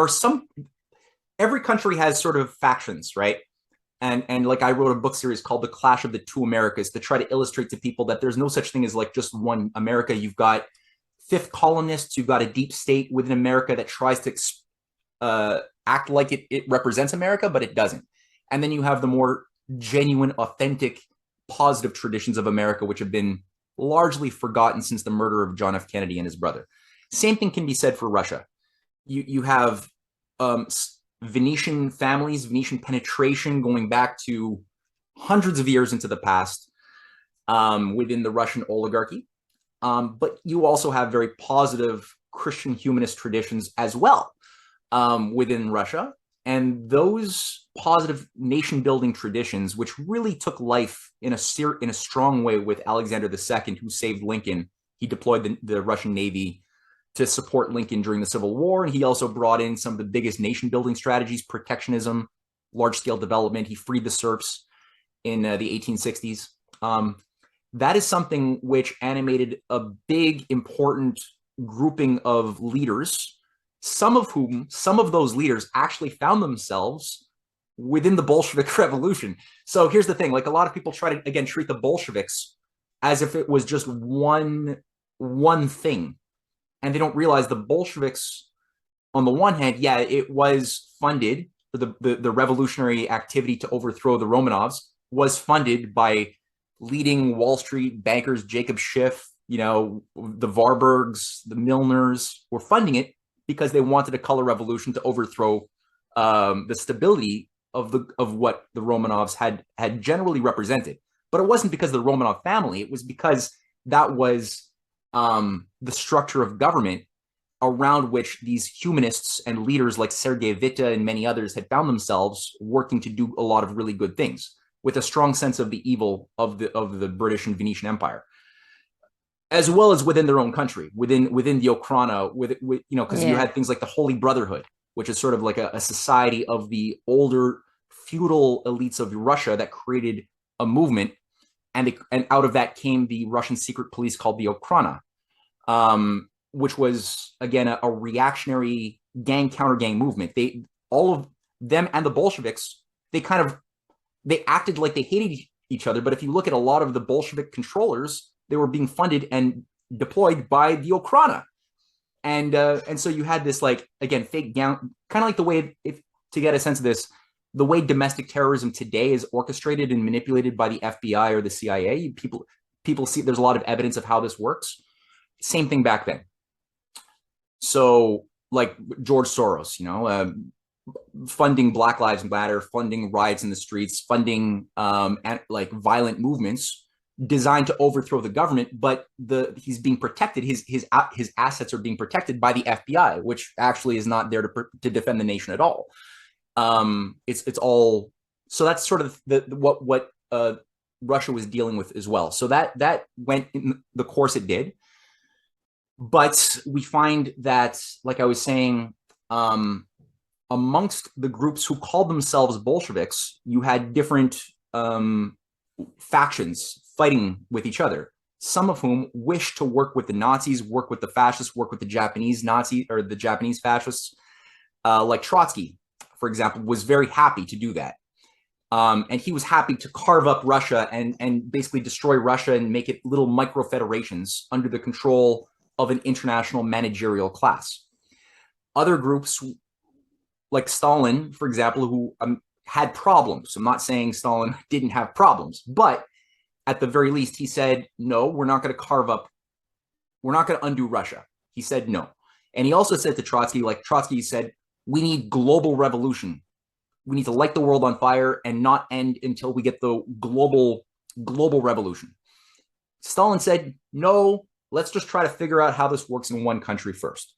S2: are some. Every country has sort of factions, right? And like I wrote a book series called The Clash of the Two Americas to try to illustrate to people that there's no such thing as like just one America. You've got fifth columnists, you've got a deep state within America that tries to act like it represents America, but it doesn't. And then you have the more genuine, authentic, positive traditions of America, which have been largely forgotten since the murder of John F. Kennedy and his brother. Same thing can be said for Russia. You have Venetian families, Venetian penetration going back to hundreds of years into the past within the Russian oligarchy. But you also have very positive Christian humanist traditions as well within Russia. And those positive nation-building traditions, which really took life in a strong way with Alexander II, who saved Lincoln. He deployed the Russian Navy to support Lincoln during the Civil War. And he also brought in some of the biggest nation-building strategies, protectionism, large-scale development. He freed the serfs in the 1860s. That is something which animated a big, important grouping of leaders, some of those leaders actually found themselves within the Bolshevik Revolution. So here's the thing, like a lot of people try to, again, treat the Bolsheviks as if it was just one thing. And they don't realize the Bolsheviks, on the one hand, yeah, it was funded, the revolutionary activity to overthrow the Romanovs was funded by leading Wall Street bankers, Jacob Schiff, you know, the Warburgs, the Milners were funding it because they wanted a color revolution to overthrow the stability of what the Romanovs had generally represented. But it wasn't because of the Romanov family. It was because that was the structure of government around which these humanists and leaders like Sergei Witte and many others had found themselves working to do a lot of really good things with a strong sense of the evil of the British and Venetian Empire, as well as within their own country, within the Okhrana, with you know, because you had things like the Holy Brotherhood, which is sort of like a society of the older feudal elites of Russia that created a movement, and out of that came the Russian secret police called the Okhrana. which was again a reactionary counter gang movement. All of them and the Bolsheviks, they acted like they hated each other. But if you look at a lot of the Bolshevik controllers, they were being funded and deployed by the Okhrana. And so you had this, like, again, fake gown, kind of like the way, if to get a sense of this, the way domestic terrorism today is orchestrated and manipulated by the FBI or the CIA. People see there's a lot of evidence of how this works. Same thing back then. So, like George Soros, funding Black Lives Matter, funding riots in the streets, funding like violent movements designed to overthrow the government, but he's being protected. His assets are being protected by the FBI, which actually is not there to defend the nation at all. It's all, so that's sort of what Russia was dealing with as well. So that went in the course it did. But we find that, like I was saying, amongst the groups who called themselves Bolsheviks, you had different factions fighting with each other, some of whom wished to work with the Nazis, work with the fascists, work with the Japanese Nazis or the Japanese fascists, like Trotsky, for example, was very happy to do that. And he was happy to carve up Russia and basically destroy Russia and make it little micro federations under the control of an international managerial class. Other groups, like Stalin, for example, who had problems. I'm not saying Stalin didn't have problems, but at the very least, he said, no, we're not going to undo Russia. He said no. And he also said to Trotsky, like Trotsky said, we need global revolution. We need to light the world on fire and not end until we get the global revolution. Stalin said, no, let's just try to figure out how this works in one country first.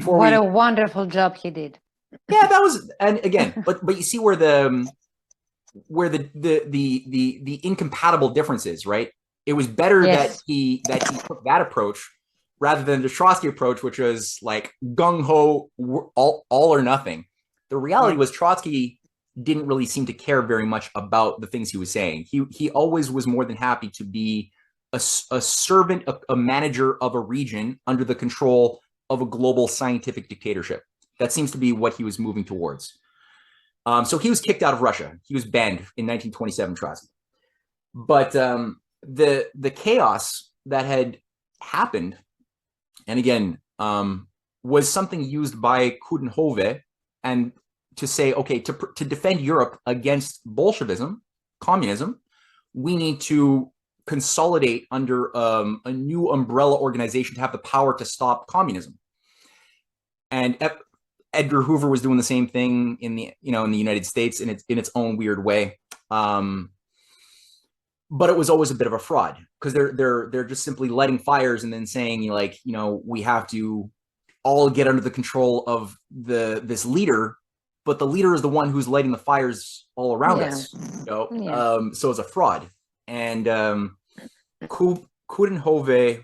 S1: What a wonderful job he did.
S2: Yeah, that was, and again, but you see where the incompatible difference is, right? It was better that he took that approach rather than the Trotsky approach, which was like gung-ho, all or nothing. The reality was Trotsky didn't really seem to care very much about the things he was saying. He always was more than happy to be a servant, a manager of a region under the control of a global scientific dictatorship. That seems to be what he was moving towards. So he was kicked out of Russia. He was banned in 1927, Trotsky. But the chaos that had happened, and again, was something used by Coudenhove and to say, okay, to defend Europe against Bolshevism, communism, we need to consolidate under a new umbrella organization to have the power to stop communism. And Edgar Hoover was doing the same thing in the United States in its own weird way. But it was always a bit of a fraud because they're just simply lighting fires and then saying, like, we have to all get under the control of this leader, but the leader is the one who's lighting the fires all around us. So it's a fraud. And Coudenhove,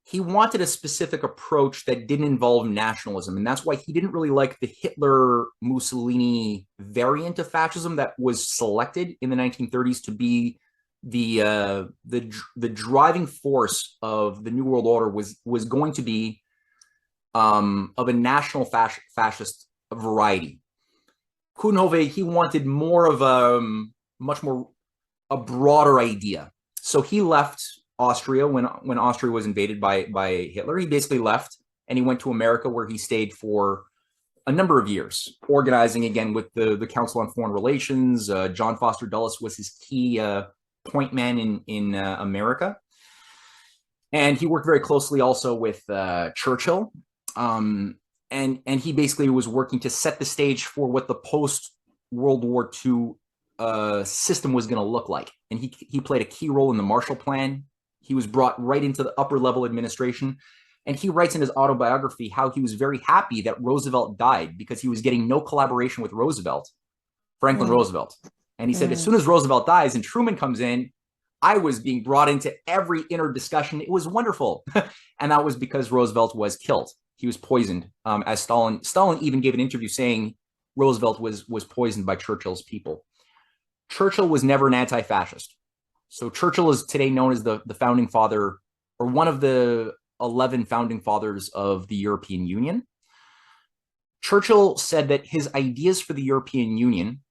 S2: he wanted a specific approach that didn't involve nationalism. And that's why he didn't really like the Hitler-Mussolini variant of fascism that was selected in the 1930s to be the driving force of the New World Order was going to be of a national fascist variety. Coudenhove, he wanted more of a broader idea. So he left Austria when Austria was invaded by Hitler. He basically left and he went to America, where he stayed for a number of years, organizing again with the Council on Foreign Relations. John Foster Dulles was his key point man in America. And he worked very closely also with Churchill. And he basically was working to set the stage for what the post-World War II system was going to look like. And he played a key role in the Marshall Plan. He was brought right into the upper level administration. And he writes in his autobiography how he was very happy that Roosevelt died because he was getting no collaboration with Franklin Roosevelt. And he said, as soon as Roosevelt dies and Truman comes in, I was being brought into every inner discussion. It was wonderful. And that was because Roosevelt was killed. He was poisoned, as Stalin even gave an interview saying Roosevelt was poisoned by Churchill's people. Churchill was never an anti-fascist. So Churchill is today known as the founding father, or one of the 11 founding fathers of the European Union. Churchill said that his ideas for the European Union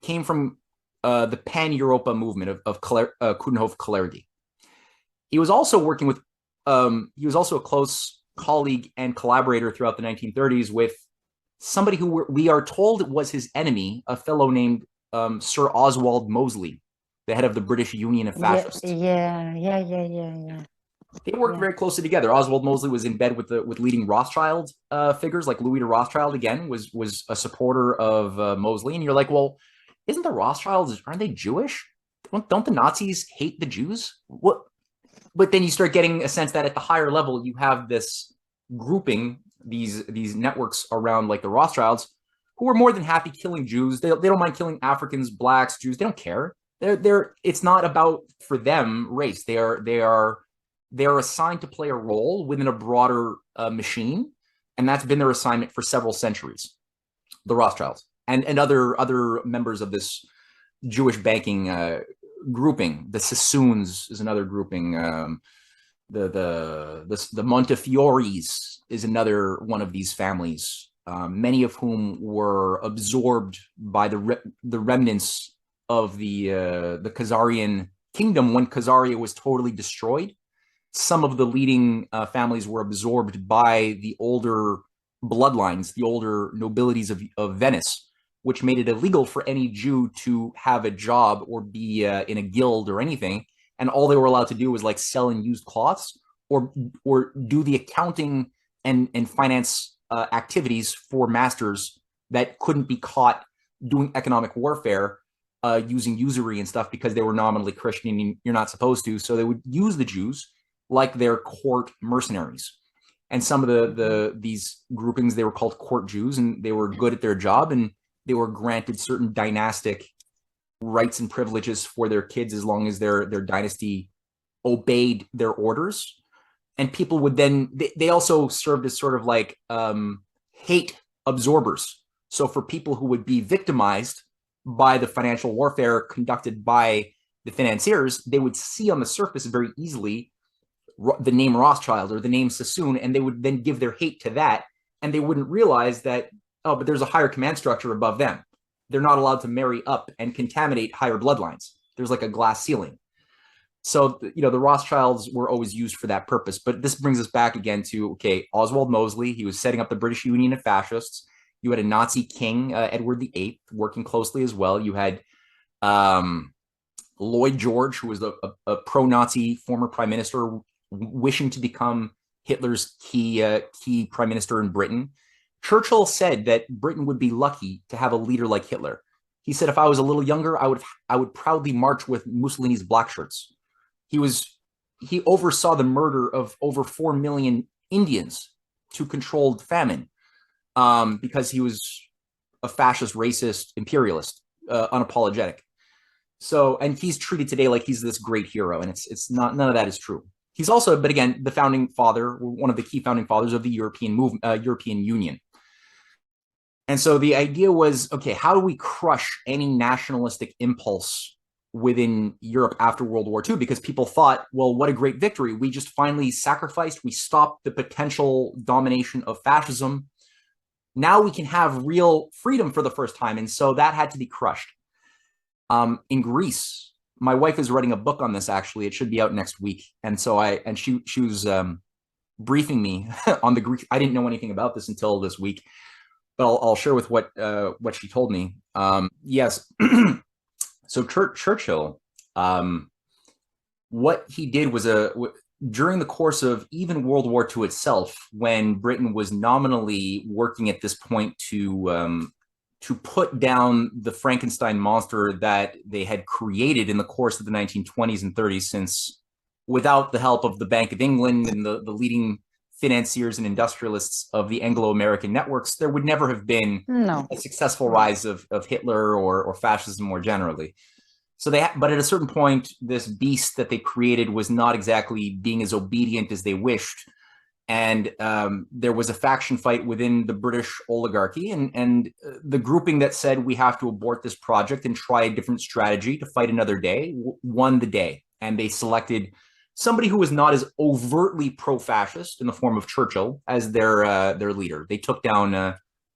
S2: came from the Pan-Europa movement of Coudenhove Kalergi. He was also working with, he was also a close colleague and collaborator throughout the 1930s with somebody who we are told was his enemy, a fellow named Sir Oswald Mosley, the head of the British Union of Fascists.
S1: Yeah.
S2: They worked very closely together. Oswald Mosley was in bed with leading Rothschild figures, like Louis de Rothschild. Again, was a supporter of Mosley. And you're like, well, isn't the Rothschilds, aren't they Jewish? Don't the Nazis hate the Jews? What? But then you start getting a sense that at the higher level, you have this grouping, these networks around like the Rothschilds, who are more than happy killing Jews. They don't mind killing Africans, blacks, Jews. They don't care. It's not about, for them, race. They are assigned to play a role within a broader machine, and that's been their assignment for several centuries. The Rothschilds and other members of this Jewish banking grouping. The Sassoons is another grouping. The Montefiores is another one of these families. Many of whom were absorbed by the remnants of the Khazarian kingdom when Khazaria was totally destroyed. Some of the leading families were absorbed by the older bloodlines, the older nobilities of Venice, which made it illegal for any Jew to have a job or be in a guild or anything. And all they were allowed to do was like sell and used cloths or do the accounting and finance activities for masters that couldn't be caught doing economic warfare using usury and stuff because they were nominally Christian and you're not supposed to. So they would use the Jews like their court mercenaries. And some of these groupings, they were called court Jews, and they were good at their job, and they were granted certain dynastic rights and privileges for their kids as long as their dynasty obeyed their orders. And people would then, they also served as sort of like hate absorbers. So for people who would be victimized by the financial warfare conducted by the financiers, they would see on the surface very easily the name Rothschild or the name Sassoon, and they would then give their hate to that. And they wouldn't realize that, oh, but there's a higher command structure above them. They're not allowed to marry up and contaminate higher bloodlines. There's like a glass ceiling. So, the Rothschilds were always used for that purpose. But this brings us back again to, okay, Oswald Mosley, he was setting up the British Union of Fascists. You had a Nazi king, Edward VIII, working closely as well. You had Lloyd George, who was a pro-Nazi former prime minister, wishing to become Hitler's key prime minister in Britain. Churchill said that Britain would be lucky to have a leader like Hitler. He said, if I was a little younger, I would proudly march with Mussolini's black shirts. He oversaw the murder of over 4 million Indians to controlled famine because he was a fascist, racist, imperialist, unapologetic. So, and he's treated today like he's this great hero, and it's not, none of that is true. He's also, but again, the founding father, one of the key founding fathers of the European Union. And so the idea was, okay, how do we crush any nationalistic impulse within Europe after World War II? Because people thought, well, what a great victory. We just finally sacrificed. We stopped the potential domination of fascism. Now we can have real freedom for the first time. And so that had to be crushed. In Greece, my wife is writing a book on this, actually. It should be out next week. And so she was briefing me on the Greek. I didn't know anything about this until this week, but I'll share with what she told me. Yes. So Churchill, what he did was during the course of even World War II itself, when Britain was nominally working at this point to put down the Frankenstein monster that they had created in the course of the 1920s and 30s, since without the help of the Bank of England and the leading financiers and industrialists of the Anglo-American networks, there would never have been a successful rise of Hitler or fascism more generally. So but at a certain point, this beast that they created was not exactly being as obedient as they wished. And there was a faction fight within the British oligarchy, and the grouping that said we have to abort this project and try a different strategy to fight another day won the day. And they selected somebody who was not as overtly pro-fascist in the form of Churchill as their leader. They took down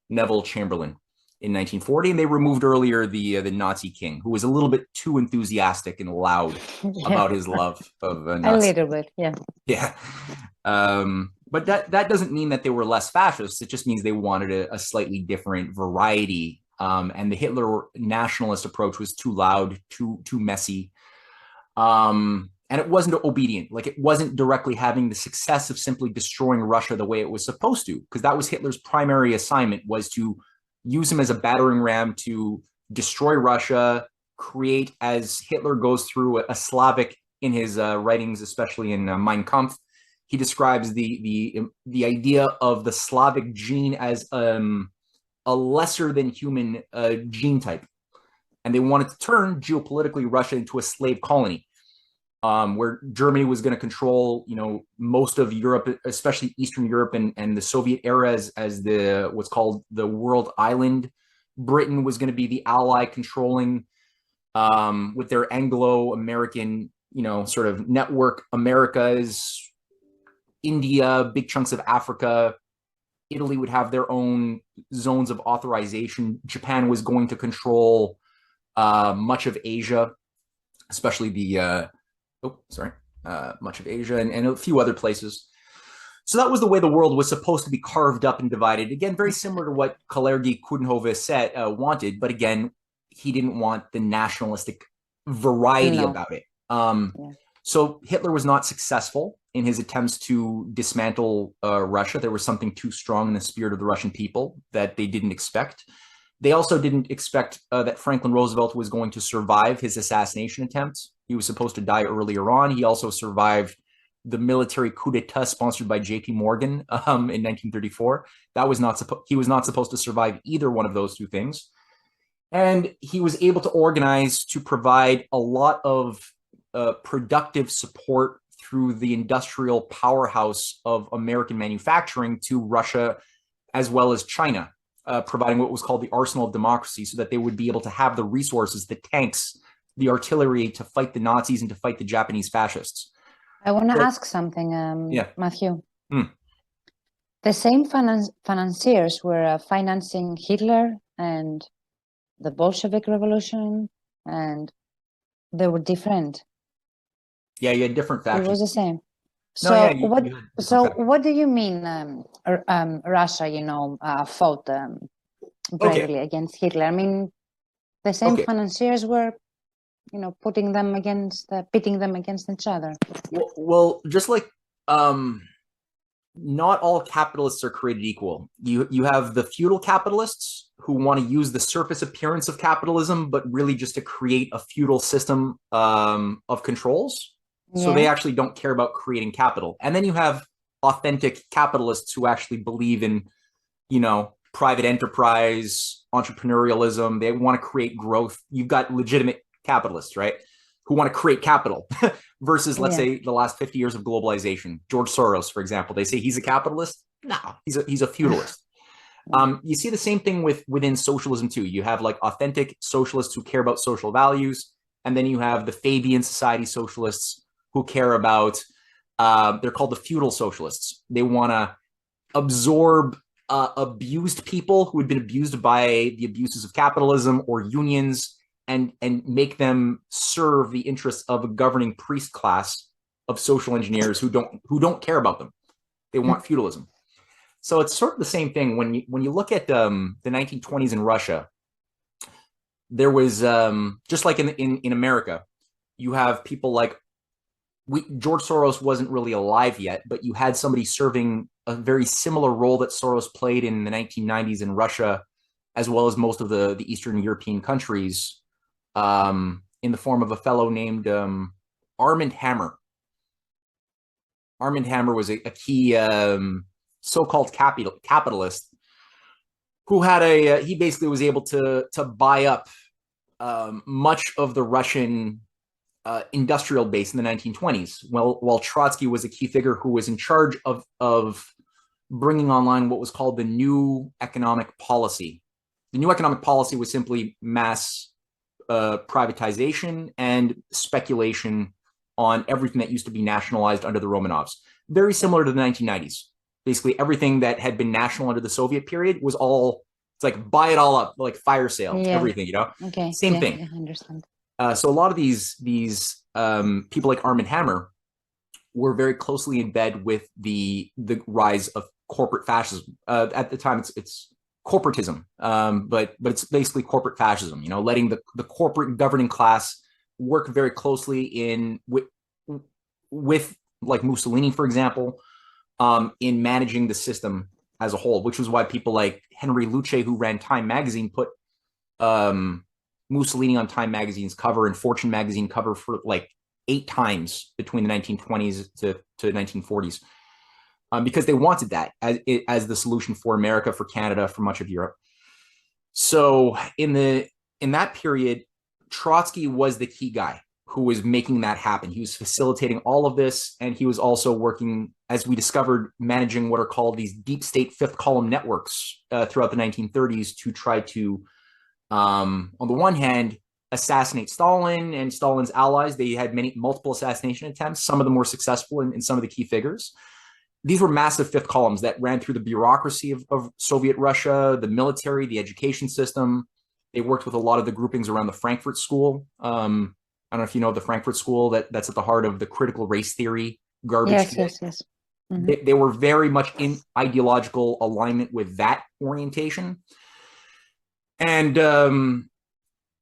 S2: Neville Chamberlain in 1940, and they removed earlier the Nazi king, who was a little bit too enthusiastic and loud about his love of Nazi.
S1: A little bit, yeah.
S2: Yeah. But that doesn't mean that they were less fascist. It just means they wanted a slightly different variety. And the Hitler nationalist approach was too loud, too messy. And it wasn't obedient. Like, it wasn't directly having the success of simply destroying Russia the way it was supposed to, because that was Hitler's primary assignment, was to use him as a battering ram to destroy Russia, create, as Hitler goes through a Slavic in his writings, especially in Mein Kampf, he describes the idea of the Slavic gene as a lesser than human gene type. And they wanted to turn geopolitically Russia into a slave colony, where Germany was going to control, most of Europe, especially Eastern Europe and the Soviet era as what's called the world island. Britain was going to be the ally controlling with their Anglo-American, sort of network. Americas, India, big chunks of Africa. Italy would have their own zones of authorization. Japan was going to control much of Asia, especially much of Asia and a few other places. So that was the way the world was supposed to be carved up and divided. Again, very similar to what Kalergi Coudenhove wanted, but again, he didn't want the nationalistic variety about it. So Hitler was not successful in his attempts to dismantle Russia. There was something too strong in the spirit of the Russian people that they didn't expect. They also didn't expect that Franklin Roosevelt was going to survive his assassination attempts. He was supposed to die earlier on. He also survived the military coup d'etat sponsored by J.P. Morgan in 1934. He was not supposed to survive either one of those two things. And he was able to organize to provide a lot of productive support through the industrial powerhouse of American manufacturing to Russia as well as China, providing what was called the arsenal of democracy, so that they would be able to have the resources, the tanks, the artillery to fight the Nazis and to fight the Japanese fascists.
S1: I want to ask something, Matthew. The same financiers were financing Hitler and the Bolshevik Revolution, and they were different.
S2: Yeah, you had different factions.
S1: It was the same. What do you mean Russia, fought bravely against Hitler? I mean, the same financiers were, pitting them against each other.
S2: Well, just like not all capitalists are created equal. You have the feudal capitalists who want to use the surface appearance of capitalism, but really just to create a feudal system of controls. So they actually don't care about creating capital. And then you have authentic capitalists who actually believe in, private enterprise, entrepreneurialism. They want to create growth. You've got legitimate capitalists, right, who want to create capital versus, let's say, the last 50 years of globalization. George Soros, for example, they say he's a capitalist. No, he's a feudalist. You see the same thing within socialism too. You have like authentic socialists who care about social values, and then you have the Fabian Society socialists who care about, they're called the feudal socialists. They want to absorb abused people who had been abused by the abuses of capitalism or unions, and make them serve the interests of a governing priest class of social engineers who don't care about them. They want feudalism. So it's sort of the same thing when you look at the 1920s in Russia. There was just like in America, you have people like George Soros wasn't really alive yet, but you had somebody serving a very similar role that Soros played in the 1990s in Russia, as well as most of the Eastern European countries, in the form of a fellow named Armand Hammer. Armand Hammer was a key so-called capitalist who had he basically was able to buy up much of the Russian industrial base in the 1920s. While Trotsky was a key figure who was in charge of bringing online what was called the new economic policy. The new economic policy was simply mass privatization and speculation on everything that used to be nationalized under the Romanovs. Very similar to the 1990s. Basically, everything that had been national under the Soviet period was all, it's like buy it all up, like fire sale, everything, you know?
S1: Okay.
S2: Same thing.
S1: I understand.
S2: So a lot of these people like Armand Hammer were very closely in bed with the rise of corporate fascism. At the time, it's corporatism, but it's basically corporate fascism. You know, letting the corporate governing class work very closely with like Mussolini, for example, in managing the system as a whole, which was why people like Henry Luce, who ran Time magazine, put Mussolini on Time magazine's cover and Fortune magazine cover for like 8 times between the 1920s to 1940s, because they wanted that as the solution for America, for Canada, for much of Europe. So in that period, Trotsky was the key guy who was making that happen. He was facilitating all of this, and he was also working, as we discovered, managing what are called these deep state fifth column networks throughout the 1930s to try to, on the one hand, assassinate Stalin and Stalin's allies. They had multiple assassination attempts. Some of them were successful in some of the key figures. These were massive fifth columns that ran through the bureaucracy of Soviet Russia, the military, the education system. They worked with a lot of the groupings around the Frankfurt School. I don't know if you know the Frankfurt School, that's at the heart of the critical race theory garbage.
S1: Yes. Mm-hmm.
S2: They were very much in ideological alignment with that orientation. And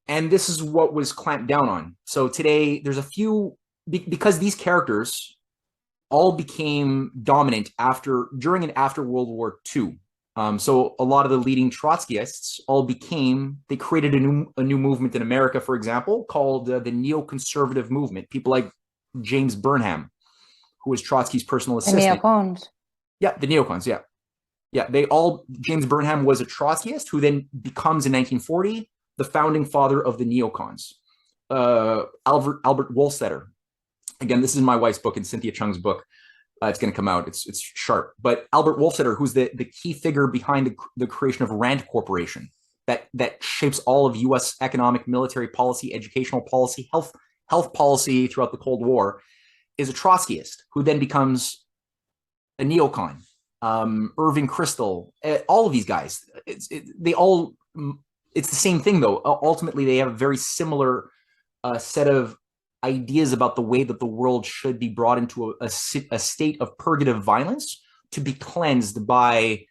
S2: this is what was clamped down on. So today there's a few, because these characters all became dominant during and after World War II. So a lot of the leading Trotskyists they created a new movement in America, for example, called the Neoconservative Movement. People like James Burnham, who was Trotsky's personal assistant.
S1: The neocons.
S2: Yeah, the neocons, yeah. Yeah, James Burnham was a Trotskyist who then becomes, in 1940, the founding father of the neocons. Albert Wohlstetter. Again, this is my wife's book and Cynthia Chung's book. It's going to come out. It's sharp. But Albert Wohlstetter, who's the key figure behind the creation of Rand Corporation, that shapes all of U.S. economic, military policy, educational policy, health policy throughout the Cold War, is a Trotskyist who then becomes a neocon. Irving Kristol, all of these guys, it's the same thing though. Ultimately, they have a very similar set of ideas about the way that the world should be brought into a state of purgative violence to be cleansed by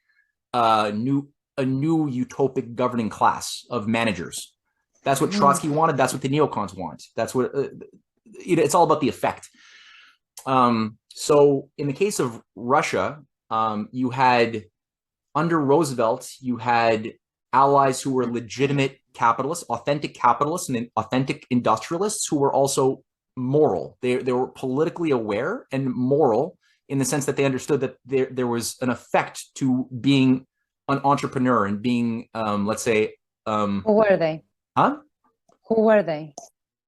S2: a new utopic governing class of managers. That's what Trotsky wanted. That's what the neocons want. That's what it's all about, the effect. So in the case of Russia, you had, under Roosevelt, you had allies who were legitimate capitalists, authentic and authentic industrialists who were also moral. They were politically aware and moral in the sense that they understood that there was an effect to being an entrepreneur and being, let's say...
S1: Who were they?
S2: Huh?
S1: Who were they?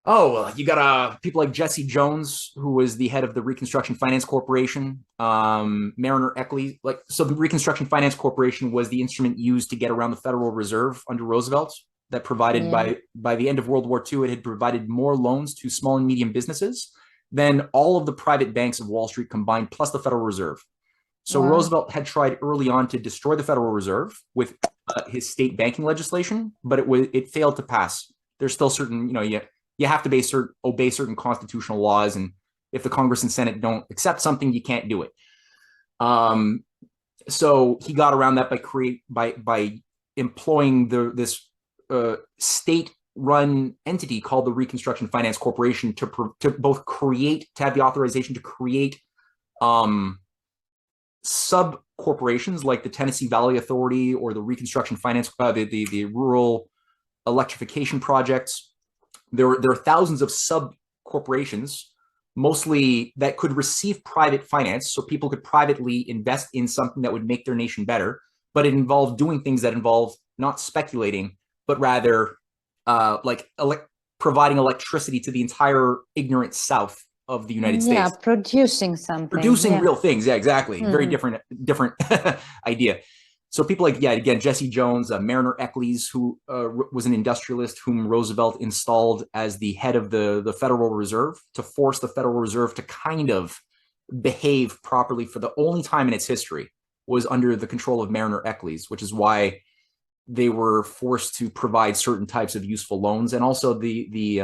S2: Oh, well, you got people like Jesse Jones, who was the head of the Reconstruction Finance Corporation, Mariner Eckley. So the Reconstruction Finance Corporation was the instrument used to get around the Federal Reserve under Roosevelt, that provided by the end of World War II, it had provided more loans to small and medium businesses than all of the private banks of Wall Street combined, plus the Federal Reserve. So Roosevelt had tried early on to destroy the Federal Reserve with his state banking legislation, but it failed to pass. There's still certain, you have to obey certain constitutional laws, and if the Congress and Senate don't accept something, you can't do it. So he got around that by employing this state-run entity called the Reconstruction Finance Corporation to have the authorization to create sub corporations like the Tennessee Valley Authority or the Reconstruction Finance, the Rural Electrification Projects. There are thousands of sub corporations, mostly that could receive private finance, so people could privately invest in something that would make their nation better. But it involved doing things that involve not speculating, but rather providing electricity to the entire ignorant South of the United States.
S1: Yeah, producing something.
S2: Producing real things. Yeah, exactly. Very different idea. So people like, yeah, again, Jesse Jones, Mariner Eccles, who was an industrialist whom Roosevelt installed as the head of the Federal Reserve to force the Federal Reserve to kind of behave properly for the only time in its history was under the control of Mariner Eccles, which is why they were forced to provide certain types of useful loans. And also there's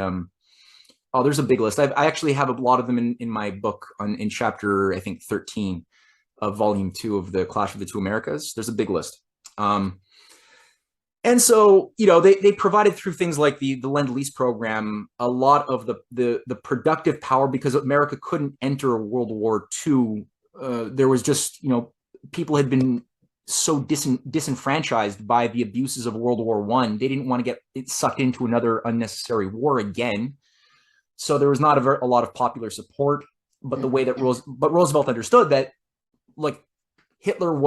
S2: a big list. I actually have a lot of them in my book in chapter, I think, 13 of volume 2 of the Clash of the Two Americas. There's a big list. And so, they provided through things like the Lend-Lease program, a lot of the productive power, because America couldn't enter World War II. There was just, people had been so disenfranchised by the abuses of World War I. They didn't want to get it sucked into another unnecessary war again. So there was not a lot of popular support. But the way that Roosevelt understood that, like, Hitler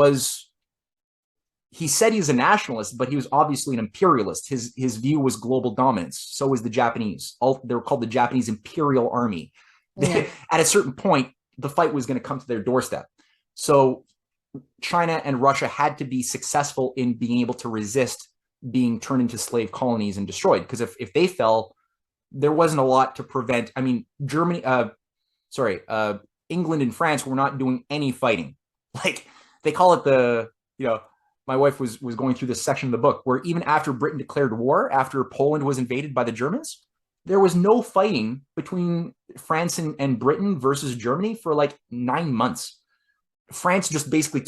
S2: he said he's a nationalist, but he was obviously an imperialist. His view was global dominance. So was the Japanese. They were called the Japanese Imperial Army. Yeah. At a certain point, the fight was going to come to their doorstep. So China and Russia had to be successful in being able to resist being turned into slave colonies and destroyed. Because if they fell, there wasn't a lot to prevent. I mean, England and France were not doing any fighting. Like, they call it my wife was going through this section of the book where even after Britain declared war, after Poland was invaded by the Germans, there was no fighting between France and Britain versus Germany for like 9 months. France just basically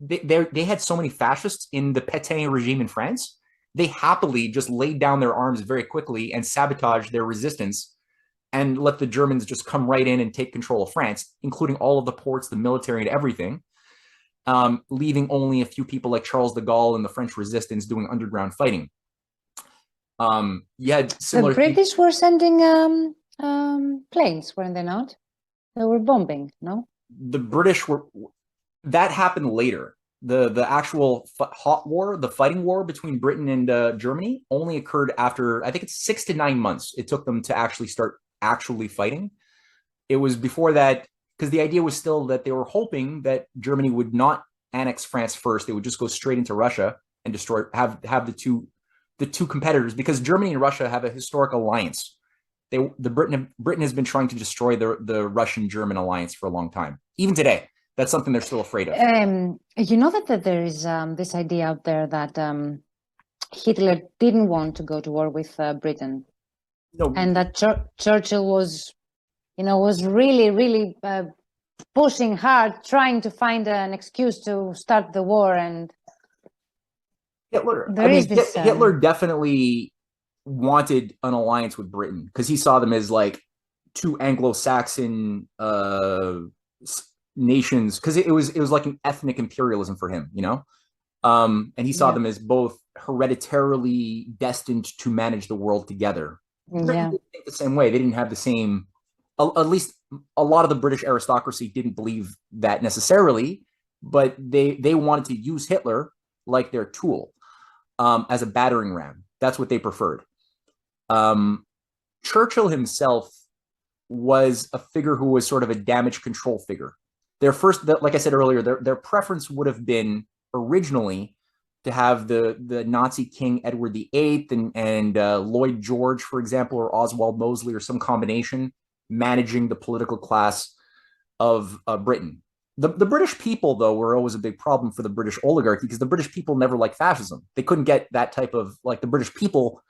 S2: they had so many fascists in the Pétain regime in France. They happily just laid down their arms very quickly and sabotaged their resistance and let the Germans just come right in and take control of France, including all of the ports, the military, and everything, leaving only a few people like Charles de Gaulle and the French resistance doing underground fighting.
S1: The British were sending planes, weren't they not? They were bombing, no?
S2: The British were. That happened later. The actual hot war, the fighting war between Britain and Germany, only occurred after, I think it's 6 to 9 months. It took them to actually start fighting. It was before that, because the idea was still that they were hoping that Germany would not annex France first. They would just go straight into Russia and destroy, have the two competitors, because Germany and Russia have a historic alliance. Britain has been trying to destroy the Russian-German alliance for a long time. Even today, that's something they're still afraid of.
S1: You know that there is this idea out there that Hitler didn't want to go to war with Britain, and that Churchill was really, really pushing hard, trying to find an excuse to start the war. And
S2: Hitler definitely wanted an alliance with Britain because he saw them as like two Anglo-Saxon nations, because it was like an ethnic imperialism for him, and he saw them as both hereditarily destined to manage the world together. Britain didn't think the same way. They didn't have the same, at least a lot of the British aristocracy didn't believe that necessarily, but they wanted to use Hitler like their tool, as a battering ram. That's what they preferred. Churchill himself was a figure who was sort of a damage control figure. Their first, like I said earlier, their preference would have been originally to have the Nazi King Edward VIII and Lloyd George, for example, or Oswald Mosley, or some combination, managing the political class of Britain. The British people, though, were always a big problem for the British oligarchy, because the British people never liked fascism. They couldn't get that type of, like, the British people.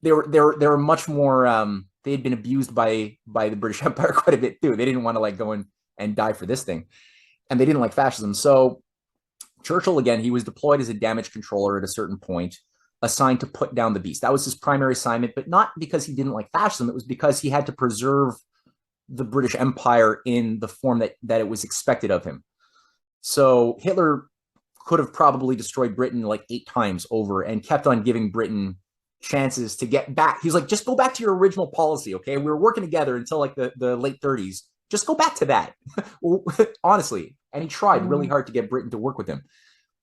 S2: They were much more. They had been abused by the British Empire quite a bit too. They didn't want to like go in and die for this thing, and they didn't like fascism. So Churchill, again, he was deployed as a damage controller at a certain point, assigned to put down the beast. That was his primary assignment, but not because he didn't like fascism. It was because he had to preserve the British Empire in the form that it was expected of him. So Hitler could have probably destroyed Britain like 8 times over and kept on giving Britain chances to get back. He's like, just go back to your original policy, okay? We were working together until like the late 30s. Just go back to that. Honestly. And he tried really hard to get Britain to work with him.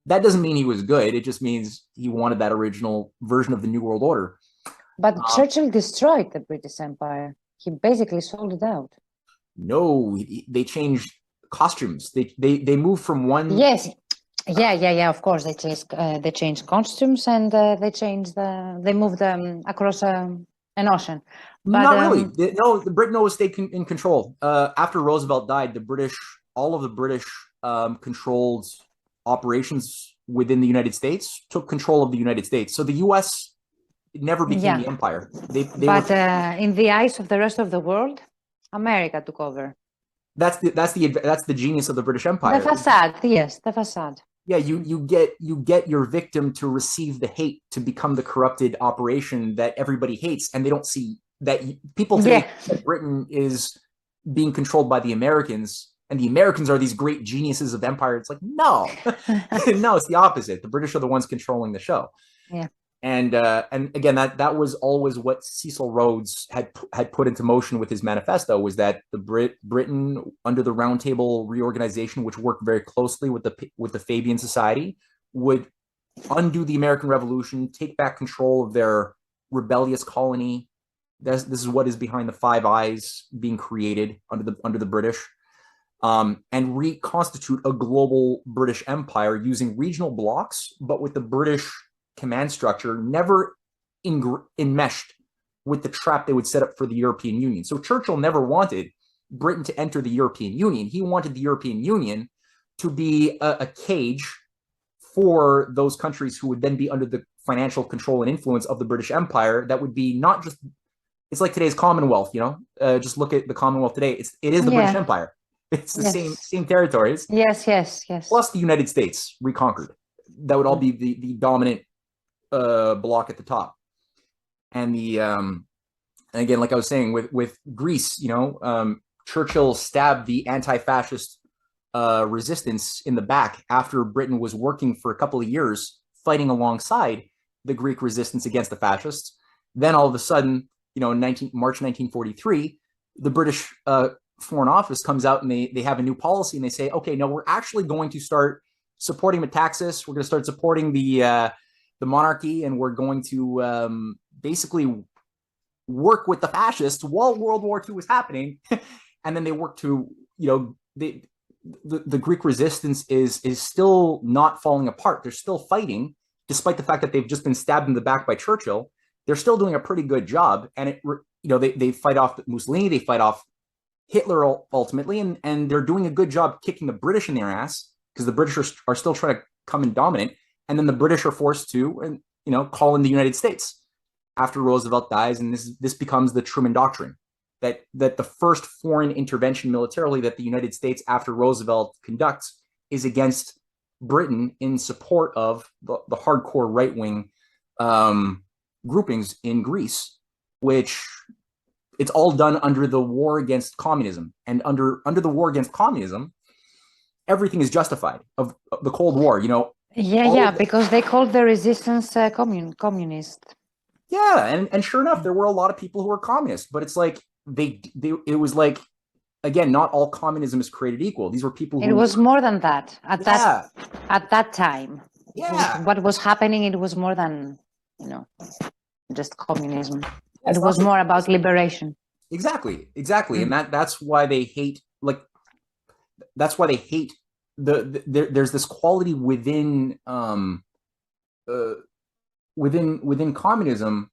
S2: That doesn't mean he was good. It just means he wanted that original version of the New World Order.
S1: But Churchill destroyed the British Empire. He basically sold it out.
S2: No, they changed costumes. They moved from one.
S1: Yes, Yeah. Of course, they changed costumes and they moved across an ocean. But
S2: Not really. No, the Britain always stayed in control. After Roosevelt died, all of the British controlled operations within the United States, took control of the United States. So the U.S. never became the empire.
S1: In the eyes of the rest of the world, America took over.
S2: That's the genius of the British Empire.
S1: The facade, yes, the facade.
S2: Yeah, you get your victim to receive the hate, to become the corrupted operation that everybody hates, and they don't see that people think that Britain is being controlled by the Americans, and the Americans are these great geniuses of empire. It's like, no, no, it's the opposite. The British are the ones controlling the show.
S1: Yeah.
S2: And again, that was always what Cecil Rhodes had put into motion with his manifesto, was that Britain, under the Round Table reorganization, which worked very closely with the Fabian Society, would undo the American Revolution, take back control of their rebellious colony. This is what is behind the Five Eyes being created under the British, and reconstitute a global British empire using regional blocks, but with the British command structure never enmeshed with the trap they would set up for the European Union. So Churchill never wanted Britain to enter the European Union. He wanted the European Union to be a cage for those countries who would then be under the financial control and influence of the British Empire. That would be not just, it's like today's Commonwealth, just look at the Commonwealth today. It is the British Empire. It's the same territories.
S1: Yes.
S2: Plus the United States reconquered. That would all be the dominant block at the top. And again, like I was saying, with Greece, Churchill stabbed the anti-fascist resistance in the back after Britain was working for a couple of years fighting alongside the Greek resistance against the fascists. Then all of a sudden, in March 1943, the British Foreign Office comes out and they have a new policy, and they say, okay, no, we're actually going to start supporting Metaxas. We're going to start supporting the monarchy, and we're going to basically work with the fascists while World War II was happening. And then they work to, the Greek resistance is still not falling apart. They're still fighting, despite the fact that they've just been stabbed in the back by Churchill. They're still doing a pretty good job. And they fight off Mussolini, they fight off Hitler ultimately, and they're doing a good job kicking the British in their ass, because the British are still trying to come in dominant. And then the British are forced to, call in the United States after Roosevelt dies, and this becomes the Truman Doctrine, that the first foreign intervention militarily that the United States after Roosevelt conducts is against Britain in support of the hardcore right-wing groupings in Greece, which it's all done under the war against communism. And under the war against communism, everything is justified of the Cold War,
S1: because they called the resistance communist.
S2: Yeah, and sure enough, there were a lot of people who were communists, but it's like it was like, again, not all communism is created equal. These were people who...
S1: It was more than that at that time.
S2: Yeah.
S1: What was happening, it was more than, just communism. It was more about liberation.
S2: Exactly. And that's why they hate, there's this quality within communism,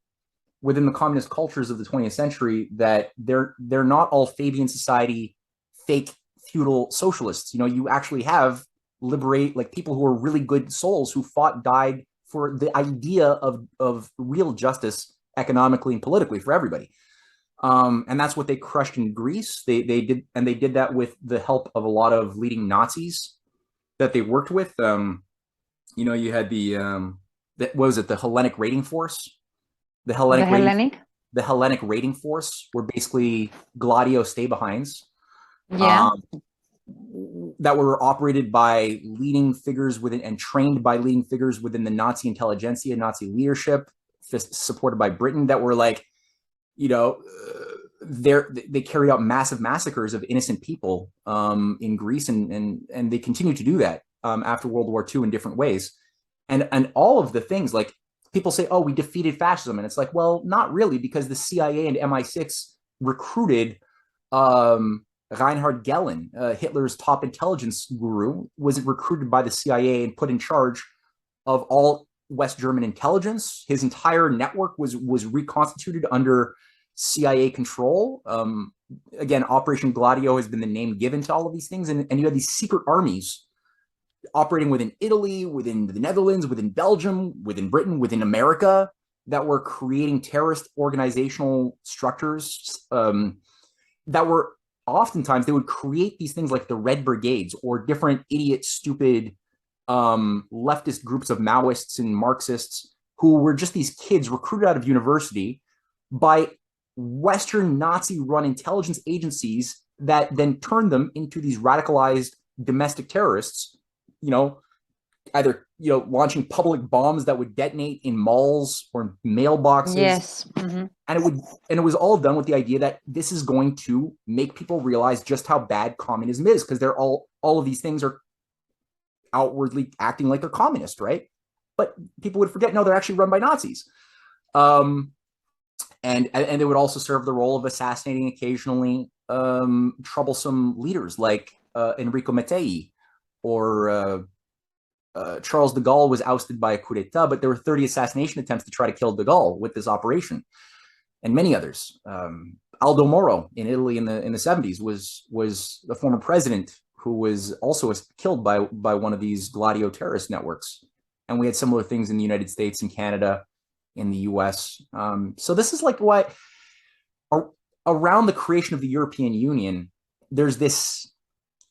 S2: within the communist cultures of the 20th century, that they're not all Fabian Society fake feudal socialists. You actually have people who are really good souls who died for the idea of real justice economically and politically for everybody. And that's what they crushed in Greece. They did that with the help of a lot of leading Nazis that they worked with. You had what was it? The Hellenic raiding force. The Hellenic raiding force were basically Gladio stay-behinds.
S1: Yeah.
S2: That were operated by leading figures within and trained by leading figures within the Nazi intelligentsia, Nazi leadership, supported by Britain, that were they carried out massive massacres of innocent people in Greece, and they continue to do that after World War II in different ways. And all of the things, like, people say, oh, we defeated fascism. And it's like, well, not really, because the CIA and MI6 recruited Reinhard Gehlen, Hitler's top intelligence guru, was recruited by the CIA and put in charge of all West German intelligence. His entire network was reconstituted under CIA control. Again, Operation Gladio has been the name given to all of these things. And you had these secret armies operating within Italy, within the Netherlands, within Belgium, within Britain, within America, that were creating terrorist organizational structures that were oftentimes, they would create these things like the Red Brigades or different idiot, stupid leftist groups of Maoists and Marxists who were just these kids recruited out of university by Western Nazi-run intelligence agencies that then turned them into these radicalized domestic terrorists, either launching public bombs that would detonate in malls or mailboxes.
S1: Yes. Mm-hmm.
S2: And it was all done with the idea that this is going to make people realize just how bad communism is, because they're all of these things are outwardly acting like they're communist, right? But people would forget, no, they're actually run by Nazis. And they would also serve the role of assassinating occasionally troublesome leaders like Enrico Mattei or Charles de Gaulle was ousted by a coup d'etat, but there were 30 assassination attempts to try to kill de Gaulle with this operation, and many others. Aldo Moro in Italy in the 70s was a former president who was also killed by one of these Gladio terrorist networks. And we had similar things in the United States and Canada, in the US. So this is like why around the creation of the European Union, there's this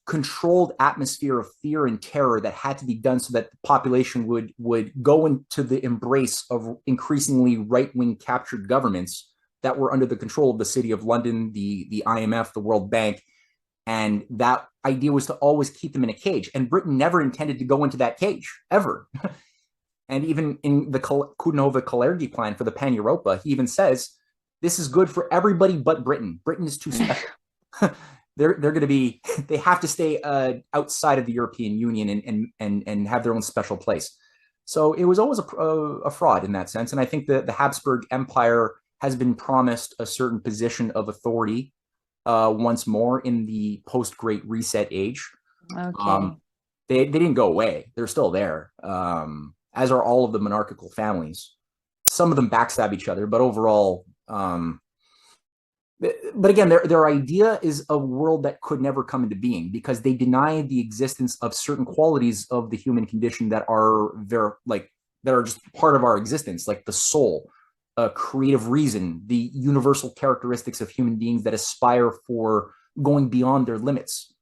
S2: controlled atmosphere of fear and terror that had to be done so that the population would go into the embrace of increasingly right-wing captured governments that were under the control of the City of London, the IMF, the World Bank. And that idea was to always keep them in a cage. And Britain never intended to go into that cage, ever. And even in the Coudenhove Kalergi plan for the Pan-Europa, he even says, this is good for everybody but Britain. Britain is too special. They're going to be, they have to stay outside of the European Union and have their own special place. So it was always a fraud in that sense. And I think that the Habsburg Empire has been promised a certain position of authority once more in the post-Great Reset age.
S1: Okay.
S2: They didn't go away. They're still there, as are all of the monarchical families. Some of them backstab each other, but overall, but again, their idea is a world that could never come into being because they deny the existence of certain qualities of the human condition that are just part of our existence, like the soul, creative reason, the universal characteristics of human beings that aspire for going beyond their limits.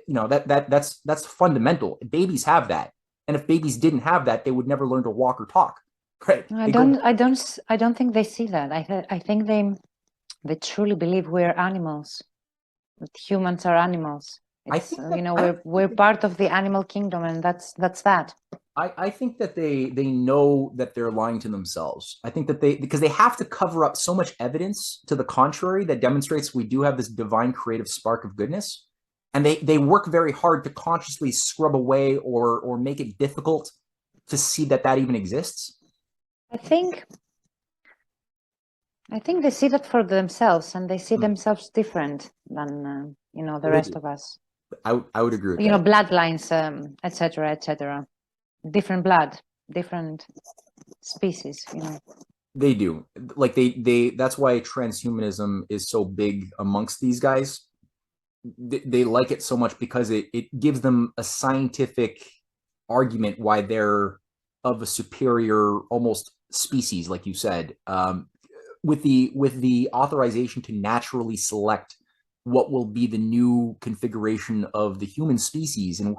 S2: That's fundamental. Babies have that, and if babies didn't have that, they would never learn to walk or talk. Right?
S1: I don't think they see that. I think they truly believe we're animals. That humans are animals. We're part of the animal kingdom, and that's that.
S2: I think that they know that they're lying to themselves. I think that because they have to cover up so much evidence to the contrary that demonstrates we do have this divine creative spark of goodness. And they work very hard to consciously scrub away or make it difficult to see that even exists. I
S1: think they see that for themselves, and they see themselves different than the rest of us.
S2: I would agree with
S1: that. Bloodlines, etc., etc. Different blood, different species.
S2: They do. Like they. That's why transhumanism is so big amongst these guys. They like it so much because it gives them a scientific argument why they're of a superior almost species, like you said, with the authorization to naturally select what will be the new configuration of the human species and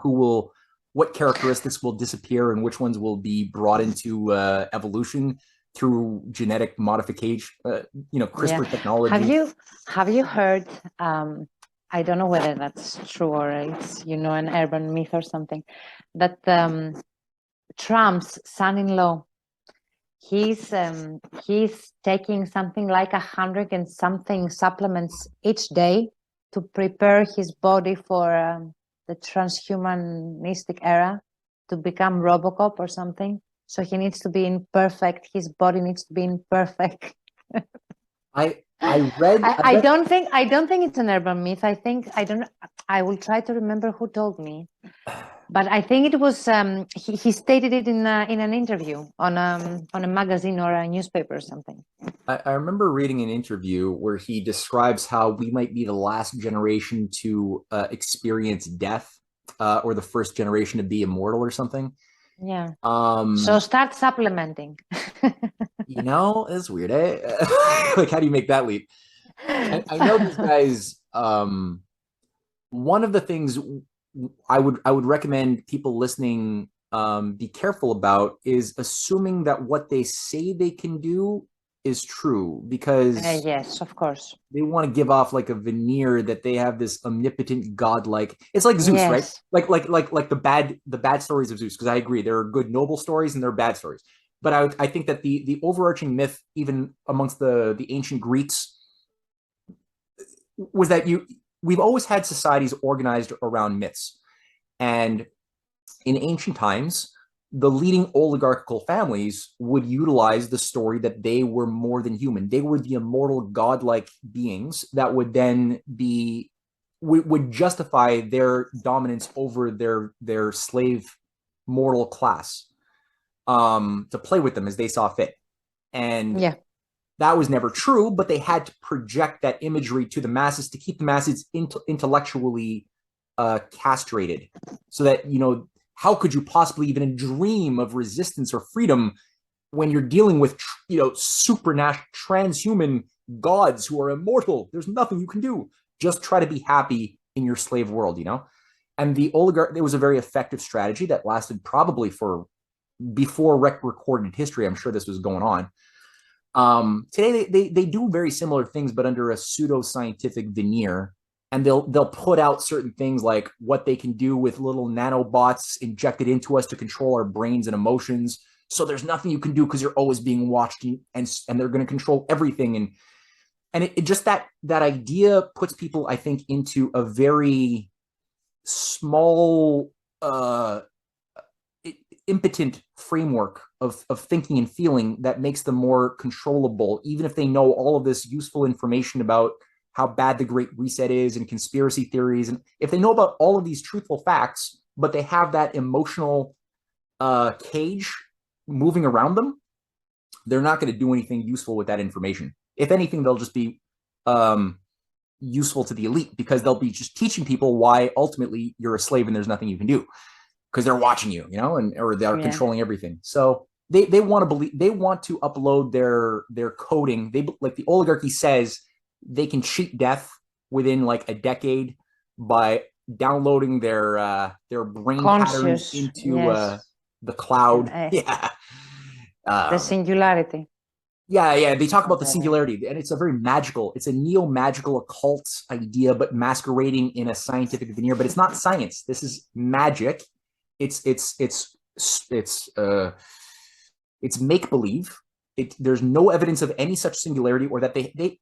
S2: what characteristics will disappear and which ones will be brought into evolution through genetic modification, CRISPR technology.
S1: Have you heard? I don't know whether that's true or it's an urban myth or something, that Trump's son-in-law, he's taking something like 100 and something supplements each day to prepare his body for the transhumanistic era, to become Robocop or something. So he needs to be his body needs to be imperfect. I don't think it's an urban myth. I will try to remember who told me, but I think it was he stated it in an interview on a magazine or a newspaper or something.
S2: I remember reading an interview where he describes how we might be the last generation to experience death, or the first generation to be immortal or something.
S1: Yeah. So start supplementing.
S2: It's weird, eh? Like, how do you make that leap? I know these guys. One of the things I would recommend people listening be careful about is assuming that what they say they can do is true, because
S1: yes, of course,
S2: they want to give off like a veneer that they have this omnipotent godlike. It's like Zeus,
S1: yes.
S2: Right? Like the bad stories of Zeus. Because I agree, there are good noble stories and there are bad stories. But I think that the overarching myth, even amongst the ancient Greeks, was that we've always had societies organized around myths, and in ancient times, the leading oligarchical families would utilize the story that they were more than human. They were the immortal godlike beings that would then would justify their dominance over their slave mortal class, to play with them as they saw fit. And
S1: yeah,
S2: that was never true, but they had to project that imagery to the masses to keep the masses intellectually castrated, so that, how could you possibly even dream of resistance or freedom when you're dealing with, supernatural, transhuman gods who are immortal? There's nothing you can do. Just try to be happy in your slave world, And the oligarch, it was a very effective strategy that lasted probably for before recorded history. I'm sure this was going on. Today, they do very similar things, but under a pseudo-scientific veneer. And they'll put out certain things like what they can do with little nanobots injected into us to control our brains and emotions. So there's nothing you can do because you're always being watched, and they're going to control everything. And it just that idea puts people, I think, into a very small, impotent framework of thinking and feeling that makes them more controllable, even if they know all of this useful information about how bad the Great Reset is and conspiracy theories. And if they know about all of these truthful facts, but they have that emotional cage moving around them, they're not going to do anything useful with that information. If anything, they'll just be useful to the elite, because they'll be just teaching people why ultimately you're a slave and there's nothing you can do, because they're watching you, or they're controlling everything. So they want to upload their coding. Like the oligarchy says, they can cheat death within like a decade by downloading their brain patterns into the cloud.
S1: The singularity.
S2: Yeah. They talk about the singularity, and it's a neo-magical occult idea, but masquerading in a scientific veneer. But it's not science. This is magic. It's make-believe. There's no evidence of any such singularity, or that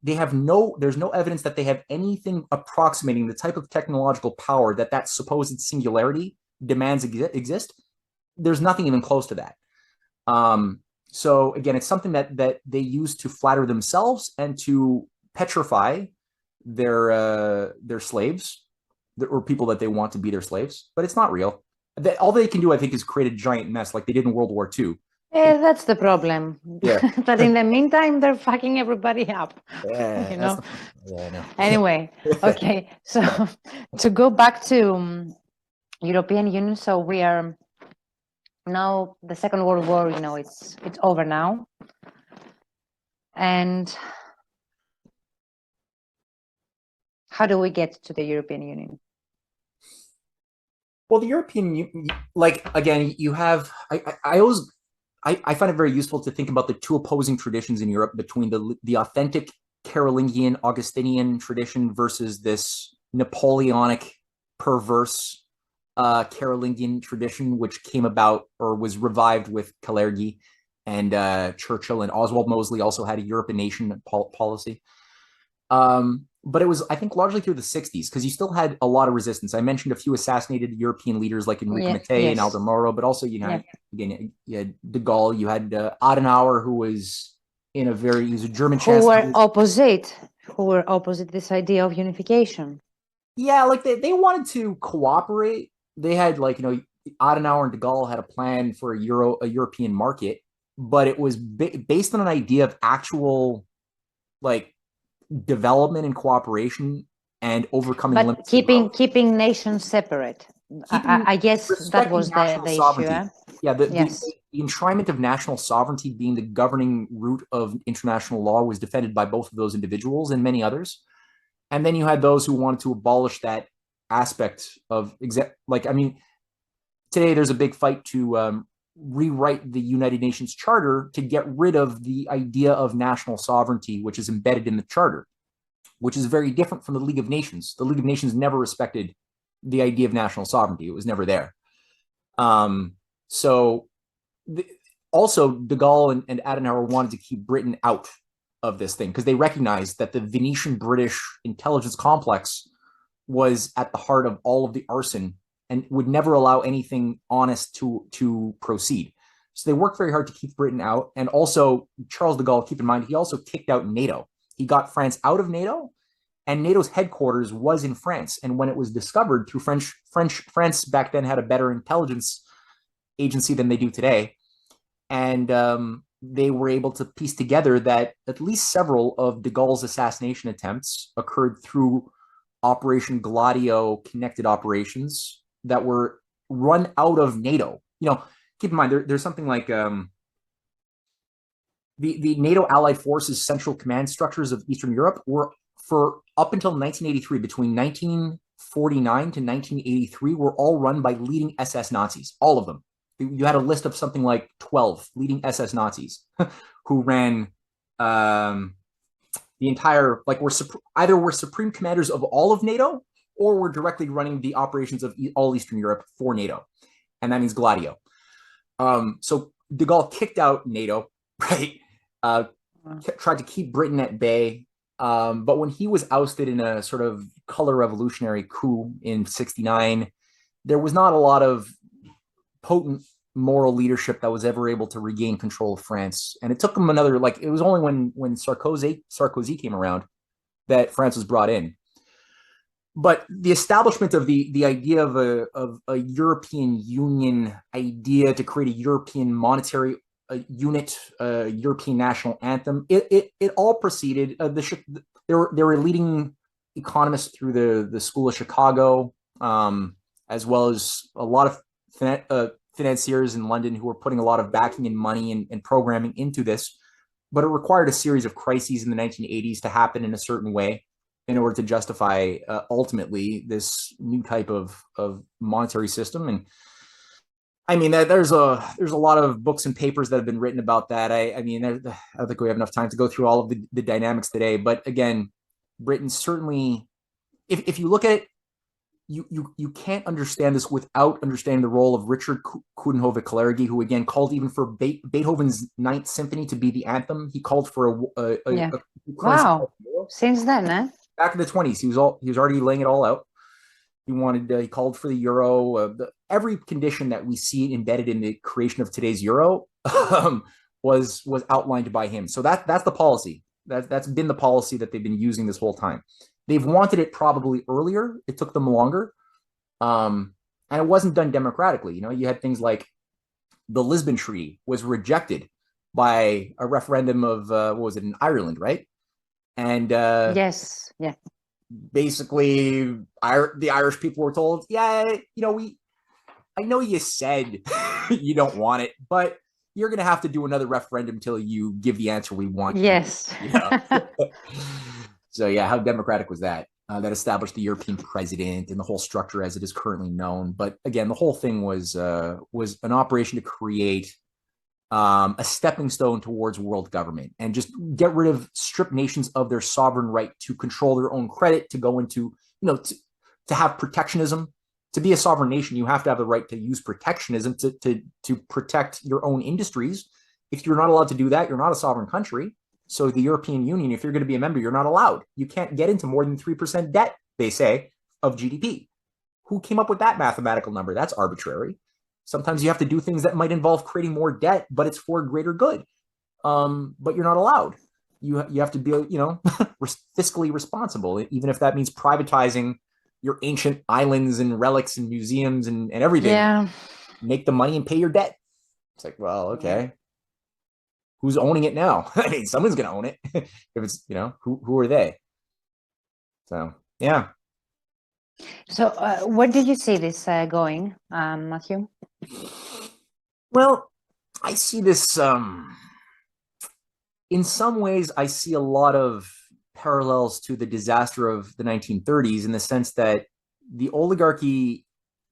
S2: there's no evidence that they have anything approximating the type of technological power that supposed singularity demands exist. There's nothing even close to that. So again, it's something that they use to flatter themselves and to petrify their slaves, or people that they want to be their slaves. But it's not real. All they can do, I think, is create a giant mess like they did in World War II.
S1: Yeah, that's the problem.
S2: Yeah.
S1: But in the meantime, they're fucking everybody up.
S2: Yeah,
S1: you know.
S2: I know.
S1: Anyway, okay. So to go back to European Union, so we are now the Second World War. It's over now, and how do we get to the European Union?
S2: Well, the European, like, again, you have, I find it very useful to think about the two opposing traditions in Europe, between the authentic Carolingian Augustinian tradition versus this Napoleonic perverse Carolingian tradition, which came about or was revived with Kalergi, and Churchill and Oswald Mosley also had a European nation policy. But it was, I think, largely through the 60s, because you still had a lot of resistance. I mentioned a few assassinated European leaders like Enrique Mattei and Aldo Moro, but also you had de Gaulle, you had Adenauer, who was
S3: in a very, he's a German
S1: who
S3: chancellor.
S1: who were opposite this idea of unification.
S3: Yeah, like they wanted to cooperate. They had, like, Adenauer and de Gaulle had a plan for a European market, but it was based on an idea of actual, like, development and cooperation and overcoming
S1: But
S3: limits.
S1: keeping nations separate. I guess that was the issue. Eh?
S3: Yeah,
S1: yes.
S3: the enshrinement of national sovereignty being the governing root of international law was defended by both of those individuals and many others. And then you had those who wanted to abolish that aspect of today there's a big fight to rewrite the United Nations Charter to get rid of the idea of national sovereignty, which is embedded in the Charter, which is very different from the League of Nations. The League of Nations never respected the idea of national sovereignty. It was never there. Also, de Gaulle and Adenauer wanted to keep Britain out of this thing because they recognized that the Venetian British intelligence complex was at the heart of all of the arson and would never allow anything honest to proceed. So they worked very hard to keep Britain out. And also, Charles de Gaulle, keep in mind, he also kicked out NATO. He got France out of NATO, and NATO's headquarters was in France. And when it was discovered through France back then had a better intelligence agency than they do today. And they were able to piece together that at least several of de Gaulle's assassination attempts occurred through Operation Gladio connected operations that were run out of NATO. Keep in mind, there's something like the NATO allied forces central command structures of Eastern Europe were, for up until 1983, between 1949 to 1983, were all run by leading SS Nazis, all of them. You had a list of something like 12 leading SS Nazis who ran the entire, like, were supreme commanders of all of NATO, or were directly running the operations of all Eastern Europe for NATO. And that means Gladio. So de Gaulle kicked out NATO, right? Tried to keep Britain at bay. But when he was ousted in a sort of color revolutionary coup in '69, there was not a lot of potent moral leadership that was ever able to regain control of France. And it took him it was only when Sarkozy came around that France was brought in. But the establishment of the idea of a European Union idea to create a European monetary unit, a European national anthem, it all proceeded. There were leading economists through the School of Chicago, as well as a lot of financiers in London who were putting a lot of backing and money and programming into this. But it required a series of crises in the 1980s to happen in a certain way in order to justify ultimately this new type of monetary system. And I mean, there's a lot of books and papers that have been written about that. I don't think we have enough time to go through all of the dynamics today. But again, Britain certainly, if you look at it, you can't understand this without understanding the role of Richard Coudenhove Kalergi, who again called even for Beethoven's Ninth Symphony to be the anthem. He called for a
S1: wow. Since then, eh?
S3: Back in the 1920s, he was already laying it all out. He called for the euro. Every condition that we see embedded in the creation of today's euro was outlined by him. So that's the policy. That's been the policy that they've been using this whole time. They've wanted it probably earlier. It took them longer. And it wasn't done democratically. You had things like the Lisbon Treaty was rejected by a referendum of, what was it, in Ireland, right? And
S1: yes, yeah.
S3: Basically, the Irish people were told, yeah, I know you said you don't want it, but you're going to have to do another referendum until you give the answer we want.
S1: Yes.
S3: So yeah, how democratic was that? That established the European president and the whole structure as it is currently known. But again, the whole thing was an operation to create a stepping stone towards world government and just strip nations of their sovereign right to control their own credit, to go into, to have protectionism. To be a sovereign nation, you have to have the right to use protectionism to protect your own industries. If you're not allowed to do that, you're not a sovereign country. So the European Union, if you're going to be a member, you're not allowed. You can't get into more than 3% debt, they say, of GDP. Who came up with that mathematical number? That's arbitrary. Sometimes you have to do things that might involve creating more debt, but it's for greater good. but you're not allowed. You have to be, fiscally responsible, even if that means privatizing your ancient islands and relics and museums and everything.
S1: Yeah.
S3: Make the money and pay your debt. It's like, well, okay. Who's owning it now? I mean, someone's going to own it. If it's, who are they? So, yeah.
S1: So where did you see this going, Matthew?
S3: Well, I see this, in some ways, I see a lot of parallels to the disaster of the 1930s in the sense that the oligarchy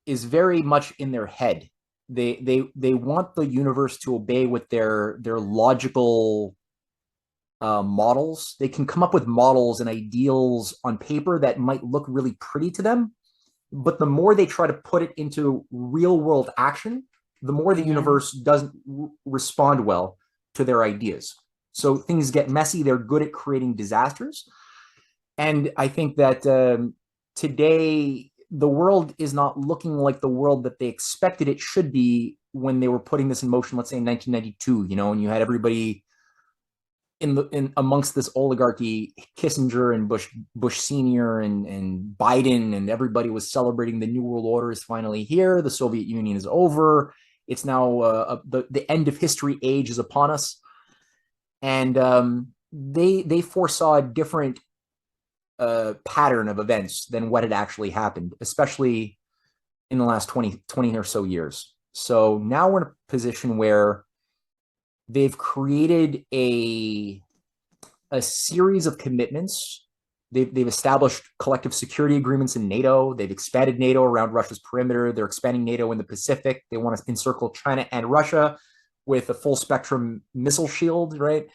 S3: is very much in their head. They want the universe to obey with their logical models. They can come up with models and ideals on paper that might look really pretty to them, but the more they try to put it into real world action, the more the universe doesn't respond well to their ideas. So things get messy. They're good at creating disasters. And I think that today, the world is not looking like the world that they expected it should be when they were putting this in motion, let's say in 1992, and you had everybody in amongst this oligarchy, Kissinger and Bush Senior and Biden, and everybody was celebrating the New World Order is finally here. The Soviet Union is over. It's now the end of history age is upon us. And they foresaw a different pattern of events than what had actually happened, especially in the last 20 or so years. So now we're in a position where they've created a series of commitments. They've established collective security agreements in NATO. They've expanded NATO around Russia's perimeter. They're expanding NATO in the Pacific. They want to encircle China and Russia with a full spectrum missile shield, right?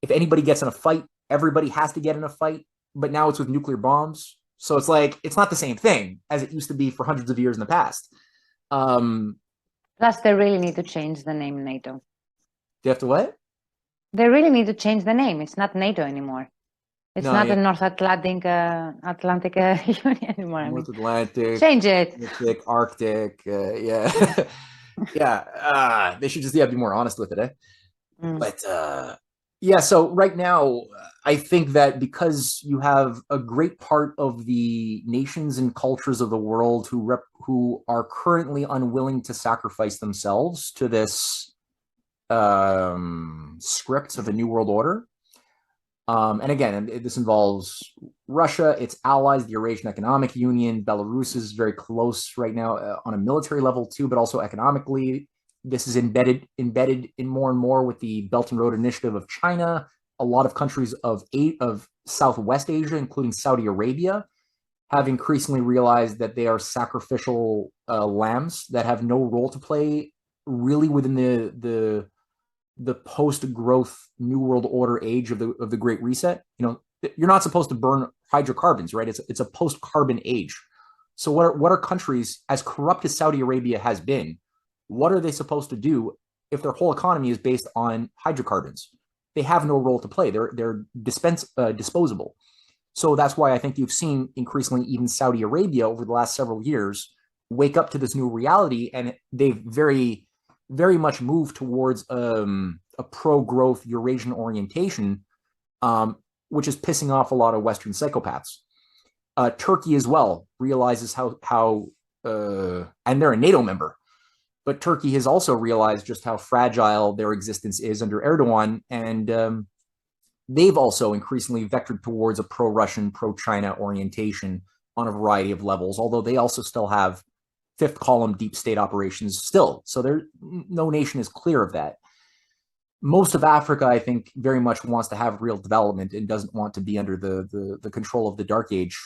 S3: If anybody gets in a fight, everybody has to get in a fight, but now it's with nuclear bombs. So it's like, it's not the same thing as it used to be for hundreds of years in the past.
S1: Plus, they really need to change the name NATO.
S3: They have to what?
S1: They really need to change the name. It's not NATO anymore. It's not the North Atlantic Union anymore.
S3: North Atlantic.
S1: Change it.
S3: Arctic. Yeah. They should just be more honest with it, eh? But so right now, I think that because you have a great part of the nations and cultures of the world who are currently unwilling to sacrifice themselves to this script of a new world order. And again, this involves Russia, its allies, the Eurasian Economic Union. Belarus is very close right now on a military level too, but also economically. This is embedded in more and more with the Belt and Road Initiative of China. A lot of countries of Southwest Asia, including Saudi Arabia, have increasingly realized that they are sacrificial lambs that have no role to play really within the post-growth New World Order age of the Great Reset. You're not supposed to burn hydrocarbons, right? It's a post-carbon age. So what are countries, as corrupt as Saudi Arabia has been, what are they supposed to do if their whole economy is based on hydrocarbons? They have no role to play. They're disposable. So that's why I think you've seen increasingly even Saudi Arabia over the last several years wake up to this new reality, and they've very, very much moved towards a pro-growth Eurasian orientation, which is pissing off a lot of Western psychopaths. Turkey as well realizes how and they're a NATO member, but Turkey has also realized just how fragile their existence is under Erdogan, and they've also increasingly vectored towards a pro-Russian, pro-China orientation on a variety of levels, although they also still have fifth column deep state operations still. So no nation is clear of that. Most of Africa, I think, very much wants to have real development and doesn't want to be under the control of the Dark Age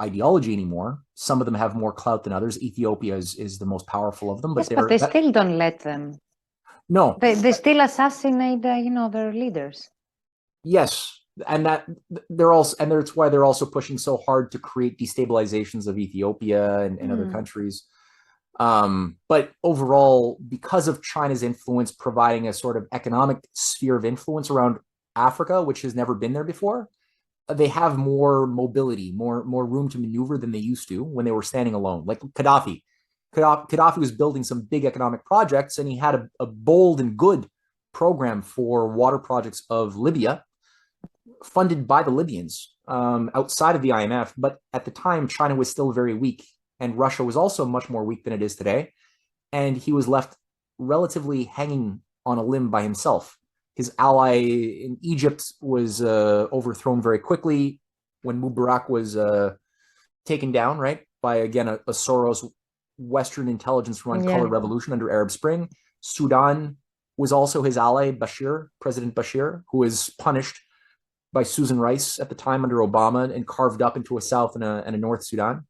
S3: ideology anymore. Some of them have more clout than others. Ethiopia is the most powerful of them, but,
S1: but they still don't let them.
S3: No,
S1: they still assassinate, their leaders.
S3: Yes, and that's why they're also pushing so hard to create destabilizations of Ethiopia and other countries. But overall, because of China's influence providing a sort of economic sphere of influence around Africa, which has never been there before, they have more mobility, more room to maneuver than they used to when they were standing alone. Like Gaddafi was building some big economic projects, and he had a bold and good program for water projects of Libya, funded by the Libyans, outside of the IMF. But at the time, China was still very weak, and Russia was also much more weak than it is today. And he was left relatively hanging on a limb by himself. His ally in Egypt was overthrown very quickly when Mubarak was taken down, right, by, again, a Soros Western intelligence-run color revolution under Arab Spring. Sudan was also his ally, President Bashir, who was punished by Susan Rice at the time under Obama and carved up into a South and a North Sudan,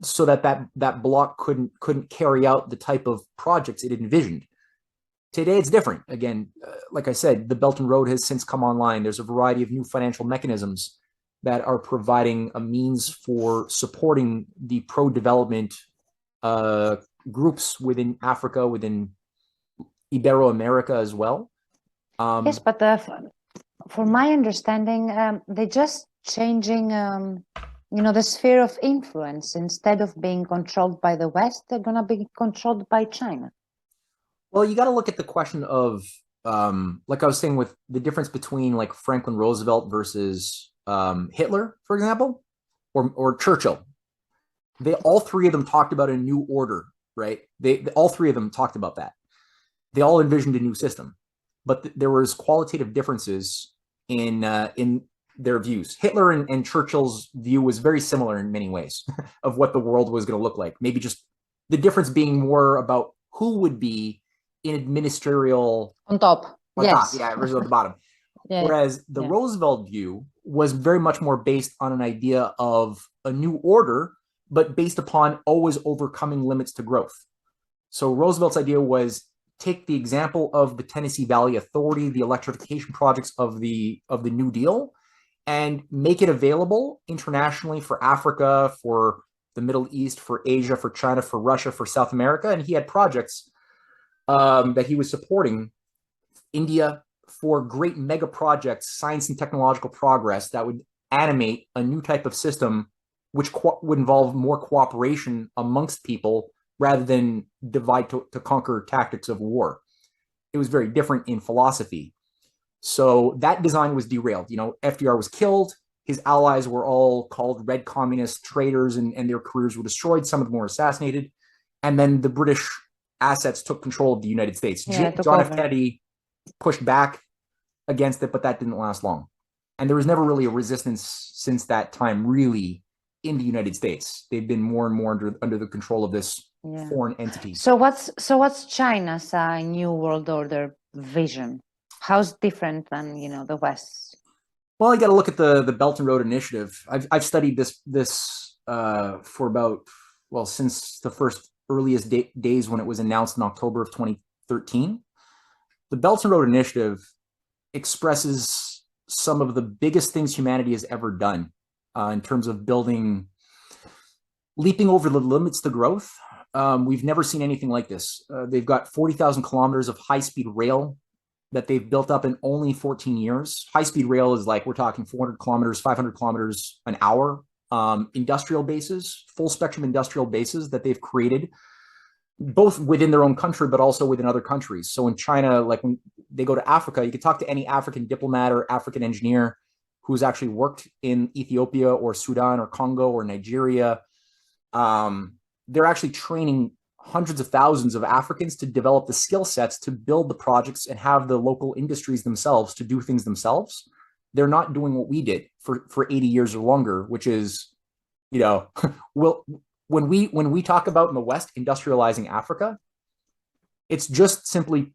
S3: so that bloc couldn't carry out the type of projects it envisioned. Today, it's different. Again, like I said, the Belt and Road has since come online. There's a variety of new financial mechanisms that are providing a means for supporting the pro-development groups within Africa, within Ibero-America as well.
S1: Yes, but for my understanding, they're just changing, the sphere of influence. Instead of being controlled by the West, they're going to be controlled by China.
S3: Well, you got to look at the question of, like I was saying, with the difference between like Franklin Roosevelt versus Hitler, for example, or Churchill. All three of them talked about a new order, right? All three of them talked about that. They all envisioned a new system, but there was qualitative differences in their views. Hitler and Churchill's view was very similar in many ways of what the world was going to look like. Maybe just the difference being more about who would be in administratorial
S1: on top. Yes.
S3: Top, yeah, versus at the bottom.
S1: Yeah.
S3: Whereas the Roosevelt view was very much more based on an idea of a new order, but based upon always overcoming limits to growth. So Roosevelt's idea was take the example of the Tennessee Valley Authority, the electrification projects of the New Deal, and make it available internationally for Africa, for the Middle East, for Asia, for China, for Russia, for South America. And he had projects that he was supporting India for great mega projects, science and technological progress that would animate a new type of system, which would involve more cooperation amongst people rather than divide to conquer tactics of war. It was very different in philosophy. So that design was derailed. FDR was killed. His allies were all called red communist traitors, and their careers were destroyed. Some of them were assassinated. And then the British assets took control of the United States. John F. Kennedy pushed back against it, but that didn't last long. And there was never really a resistance since that time, really, in the United States. They've been more and more under the control of this foreign entity.
S1: So what's China's new world order vision? How's different than the West?
S3: Well, you got to look at the Belt and Road Initiative. I've studied this for about, since the first earliest days when it was announced in October of 2013. The Belt and Road Initiative expresses some of the biggest things humanity has ever done in terms of leaping over the limits to growth. We've never seen anything like this. They've got 40,000 kilometers of high-speed rail that they've built up in only 14 years. High-speed rail is like, we're talking 400 kilometers, 500 kilometers an hour. Industrial bases, full spectrum industrial bases that they've created, both within their own country, but also within other countries. So in China, like when they go to Africa, you can talk to any African diplomat or African engineer who's actually worked in Ethiopia or Sudan or Congo or Nigeria. They're actually training hundreds of thousands of Africans to develop the skill sets to build the projects and have the local industries themselves to do things themselves. They're not doing what we did for 80 years or longer, which is, when we talk about in the West industrializing Africa, it's just simply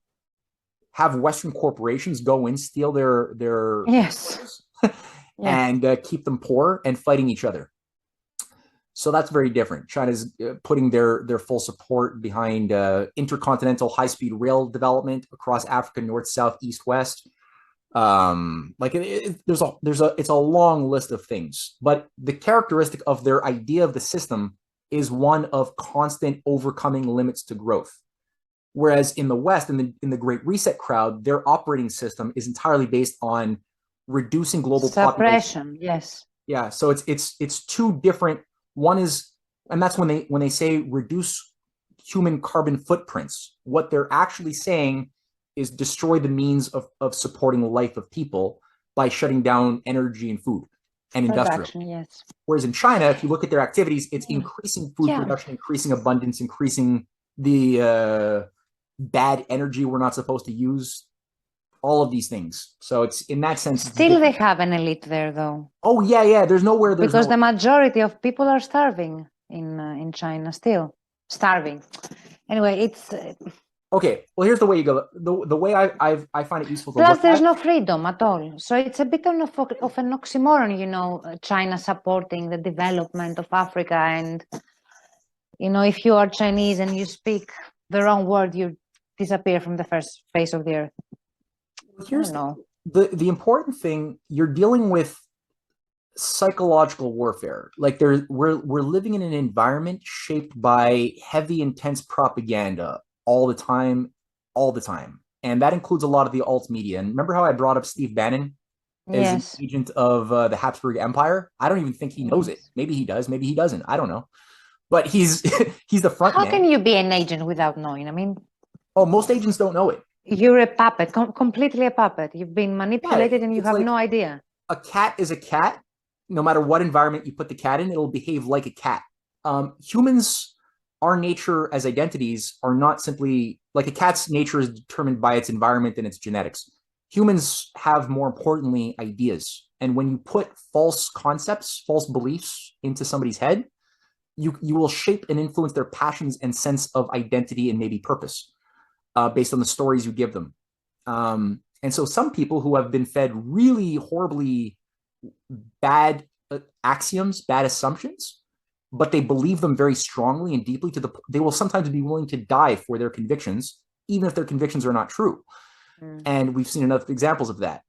S3: have Western corporations go in, steal their
S1: yes,
S3: and keep them poor and fighting each other. So that's very different. China's putting their full support behind intercontinental high-speed rail development across Africa, north, south, east, west. It's a long list of things, but the characteristic of their idea of the system is one of constant overcoming limits to growth. Whereas in the West, in the Great Reset crowd, their operating system is entirely based on reducing global
S1: suppression.
S3: Population.
S1: Yes.
S3: Yeah. So it's two different. One is, and that's when they say reduce human carbon footprints. What they're actually saying is destroy the means of supporting the life of people by shutting down energy and food and industrial.
S1: Yes.
S3: Whereas in China, if you look at their activities, it's increasing food production, increasing abundance, increasing the bad energy we're not supposed to use, all of these things. So it's in that sense.
S1: Still, they have an elite there, though.
S3: Oh yeah. There's nowhere.
S1: Because the majority of people are starving in China. Still starving. Anyway, it's.
S3: Okay, well, here's the way you go. The way I find it useful to
S1: Plus,
S3: look
S1: there's
S3: at,
S1: no freedom at all. So it's a bit of an oxymoron, you know, China supporting the development of Africa. And, you know, if you are Chinese and you speak the wrong word, you disappear from the first face of the earth.
S3: Here's the important thing. You're dealing with psychological warfare. Like we're living in an environment shaped by heavy, intense propaganda all the time. And that includes a lot of the alt media. And remember how I brought up Steve Bannon as an agent of the Habsburg Empire? I don't even think he knows it. Maybe he does, maybe he doesn't. I don't know. But he's the front man.
S1: How can you be an agent without knowing? I mean,
S3: most agents don't know it.
S1: You're a puppet, completely a puppet. You've been manipulated and you have no idea.
S3: A cat is a cat. No matter what environment you put the cat in, it'll behave like a cat. Humans, our nature as identities are not simply like a cat's nature is determined by its environment and its genetics. Humans have, more importantly, ideas. And when you put false concepts, false beliefs into somebody's head, you will shape and influence their passions and sense of identity and maybe purpose based on the stories you give them. And so some people who have been fed really horribly bad axioms, bad assumptions, but they believe them very strongly and deeply they will sometimes be willing to die for their convictions, even if their convictions are not true. And we've seen enough examples of that.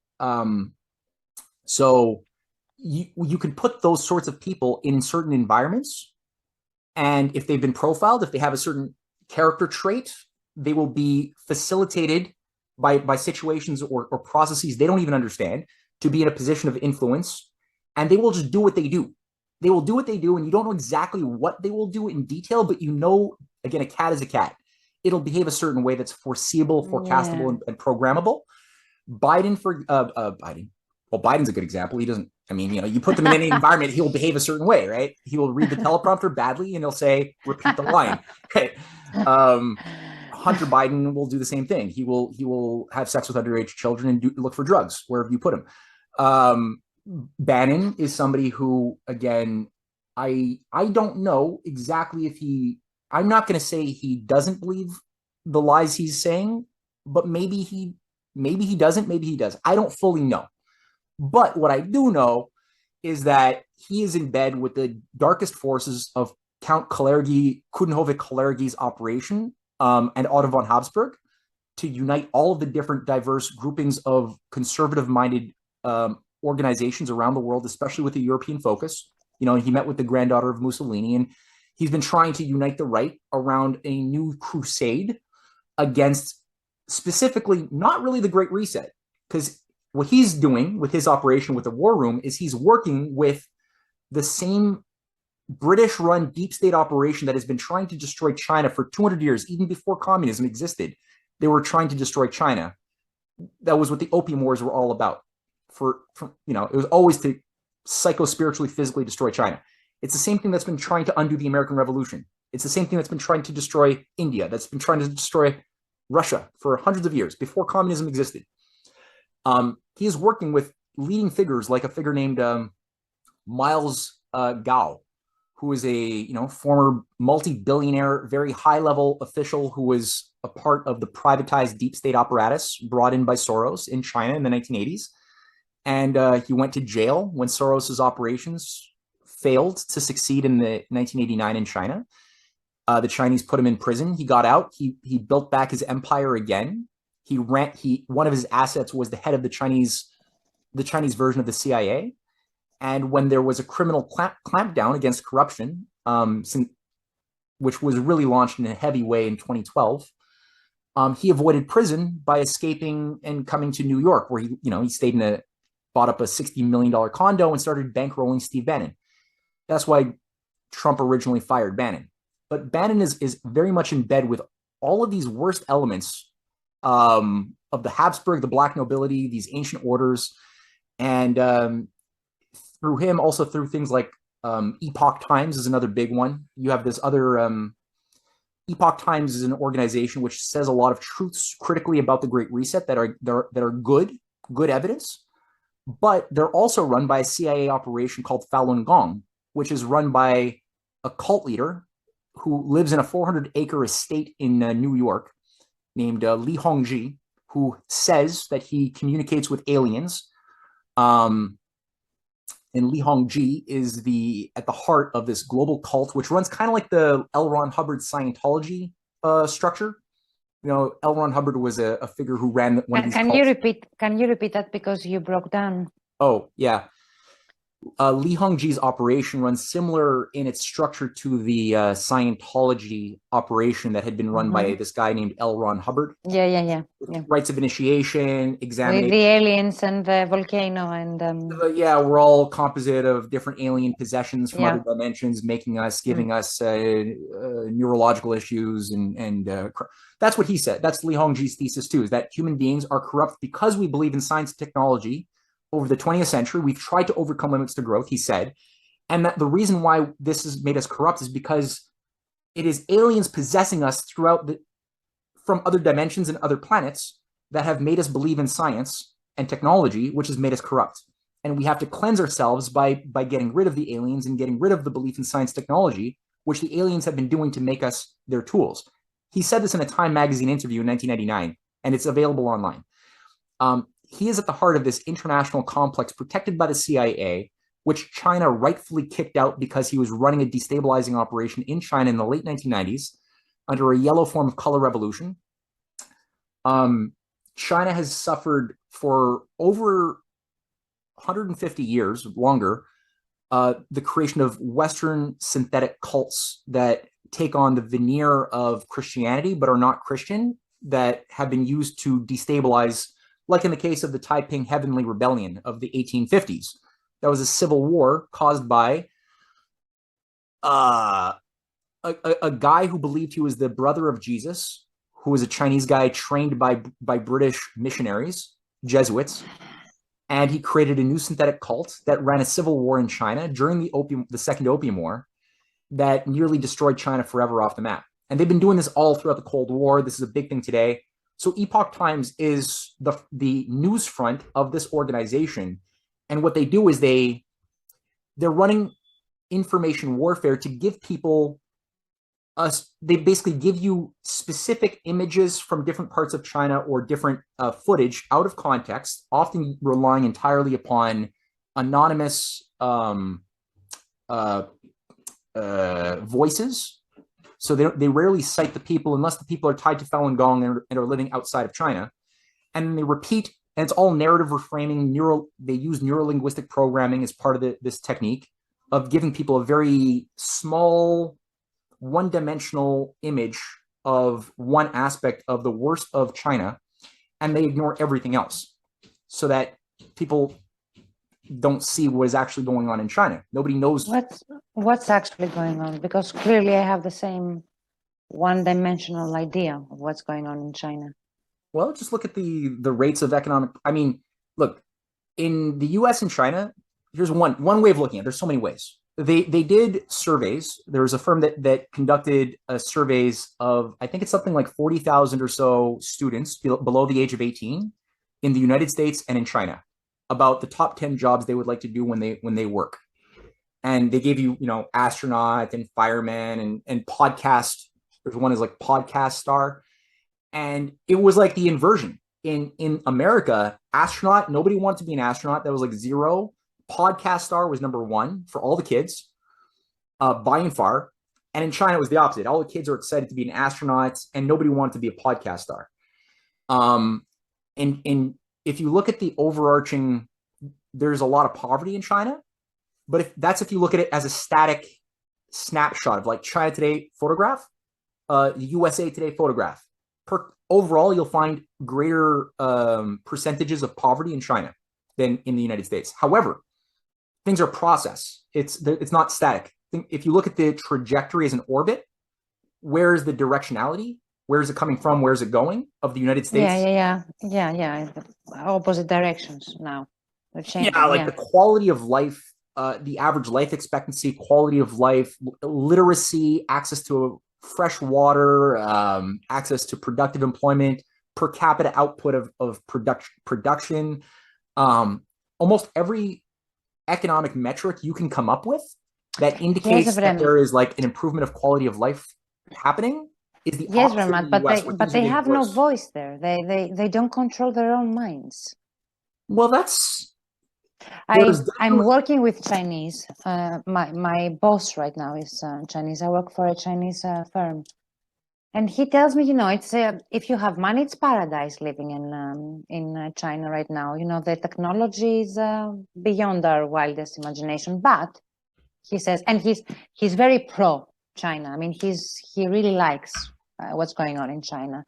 S3: So you can put those sorts of people in certain environments, and if they've been profiled, if they have a certain character trait, they will be facilitated by situations or processes they don't even understand to be in a position of influence, and they will just do what they do. They will do what they do, and you don't know exactly what they will do in detail, but you know, again, a cat is a cat. It'll behave a certain way that's foreseeable, forecastable, and programmable. Biden. Well, Biden's a good example. He doesn't, I mean, you put them in any environment, he'll behave a certain way, right? He will read the teleprompter badly and he'll say, repeat the line. Right? Hunter Biden will do the same thing. He will have sex with underage children and look for drugs wherever you put him. Bannon is somebody who, again, I don't know exactly if I'm not going to say he doesn't believe the lies he's saying, but maybe he doesn't, maybe he does. I don't fully know. But what I do know is that he is in bed with the darkest forces of Count Coudenhove Kalergi's operation and Otto von Habsburg to unite all of the different diverse groupings of conservative-minded organizations around the world, especially with a European focus. He met with the granddaughter of Mussolini, and he's been trying to unite the right around a new crusade against specifically not really the Great Reset, because what he's doing with his operation with the War Room is he's working with the same British-run deep state operation that has been trying to destroy China for 200 years, even before communism existed. They were trying to destroy China. That was what the Opium Wars were all about. It was always to psycho-spiritually, physically destroy China. It's the same thing that's been trying to undo the American Revolution. It's the same thing that's been trying to destroy India, that's been trying to destroy Russia for hundreds of years, before communism existed. He is working with leading figures like a figure named Miles Gao, who is a former multi-billionaire, very high-level official who was a part of the privatized deep state apparatus brought in by Soros in China in the 1980s. And he went to jail when Soros's operations failed to succeed in the 1989 in China. The Chinese put him in prison. He got out. He built back his empire again. One of his assets was the head of the Chinese version of the CIA. And when there was a criminal clampdown against corruption, which was really launched in a heavy way in 2012, he avoided prison by escaping and coming to New York, where he bought up a $60 million condo and started bankrolling Steve Bannon. That's why Trump originally fired Bannon. But Bannon is very much in bed with all of these worst elements of the Habsburg, the black nobility, these ancient orders, and through him, also through things like Epoch Times is another big one. You have this other Epoch Times is an organization which says a lot of truths critically about the Great Reset that are good evidence, but they're also run by a CIA operation called Falun Gong, which is run by a cult leader who lives in a 400-acre estate in New York named Li Hongzhi, who says that he communicates with aliens. And Li Hongzhi is at the heart of this global cult, which runs kind of like the L. Ron Hubbard Scientology structure. You know, L. Ron Hubbard was a figure who ran one of these cults.
S1: Can you repeat that because you broke down?
S3: Oh, yeah. Li Hongzhi's operation runs similar in its structure to the Scientology operation that had been run by this guy named L. Ron Hubbard.
S1: Yeah.
S3: Rites of initiation, examination.
S1: With the aliens and the volcano and...
S3: yeah, we're all composite of different alien possessions from other dimensions, giving us neurological issues. And that's what he said. That's Li Hongzhi's thesis too, is that human beings are corrupt because we believe in science and technology. Over the 20th century, we've tried to overcome limits to growth, he said. And that the reason why this has made us corrupt is because it is aliens possessing us from other dimensions and other planets that have made us believe in science and technology, which has made us corrupt. And we have to cleanse ourselves by getting rid of the aliens and getting rid of the belief in science technology, which the aliens have been doing to make us their tools. He said this in a Time magazine interview in 1999, and it's available online. He is at the heart of this international complex protected by the CIA, which China rightfully kicked out because he was running a destabilizing operation in China in the late 1990s under a yellow form of color revolution. China has suffered for over 150 years, longer, the creation of Western synthetic cults that take on the veneer of Christianity but are not Christian, that have been used to destabilize, like in the case of the Taiping Heavenly Rebellion of the 1850s. That was a civil war caused by a guy who believed he was the brother of Jesus, who was a Chinese guy trained by British missionaries, Jesuits, and he created a new synthetic cult that ran a civil war in China during the Second Opium War that nearly destroyed China forever off the map. And they've been doing this all throughout the Cold War. This is a big thing today. So Epoch Times is the news front of this organization. And what they do is they're running information warfare to give people they basically give you specific images from different parts of China or different footage out of context, often relying entirely upon anonymous voices. So they rarely cite the people unless the people are tied to Falun Gong and are living outside of China. And then they repeat, and it's all narrative reframing. They use neurolinguistic programming as part of this technique of giving people a very small, one-dimensional image of one aspect of the worst of China, and they ignore everything else so that people don't see what is actually going on in China. Nobody knows
S1: what's actually going on, because clearly I have the same one-dimensional idea of what's going on in China.
S3: Well, just look at the rates of economic. I mean, look, in the US and China, here's one way of looking at it. There's so many ways. They did surveys. There was a firm that conducted surveys of, I think it's something like 40,000 or so students below the age of 18 in the United States and in China about the top 10 jobs they would like to do when they work. And they gave you, astronaut and fireman and podcast. There's one is like podcast star. And it was like the inversion. In America, astronaut, nobody wanted to be an astronaut. That was like 0. Podcast star was number 1 for all the kids, by and far. And in China, it was the opposite. All the kids are excited to be an astronaut, and nobody wanted to be a podcast star. And if you look at the overarching, there's a lot of poverty in China. But if you look at it as a static snapshot of like China Today photograph, USA Today photograph. Overall, you'll find greater percentages of poverty in China than in the United States. However, things are processed. It's not static. If you look at the trajectory as an orbit, where is the directionality? where's it coming from, where's it going, of the United States.
S1: Yeah. Opposite directions now. They're changing.
S3: Yeah, like the quality of life, the average life expectancy, quality of life, literacy, access to fresh water, access to productive employment, per capita output of production, almost every economic metric you can come up with that indicates that there is like an improvement of quality of life happening is the opposite of the US,
S1: but they have no voice there. They don't control their own minds.
S3: Well, that's
S1: I'm working with Chinese. My boss right now is Chinese. I work for a Chinese firm, and he tells me, it's if you have money, it's paradise living in China right now. The technology is beyond our wildest imagination. But he says, and he's very pro China. I mean, he really likes what's going on in China.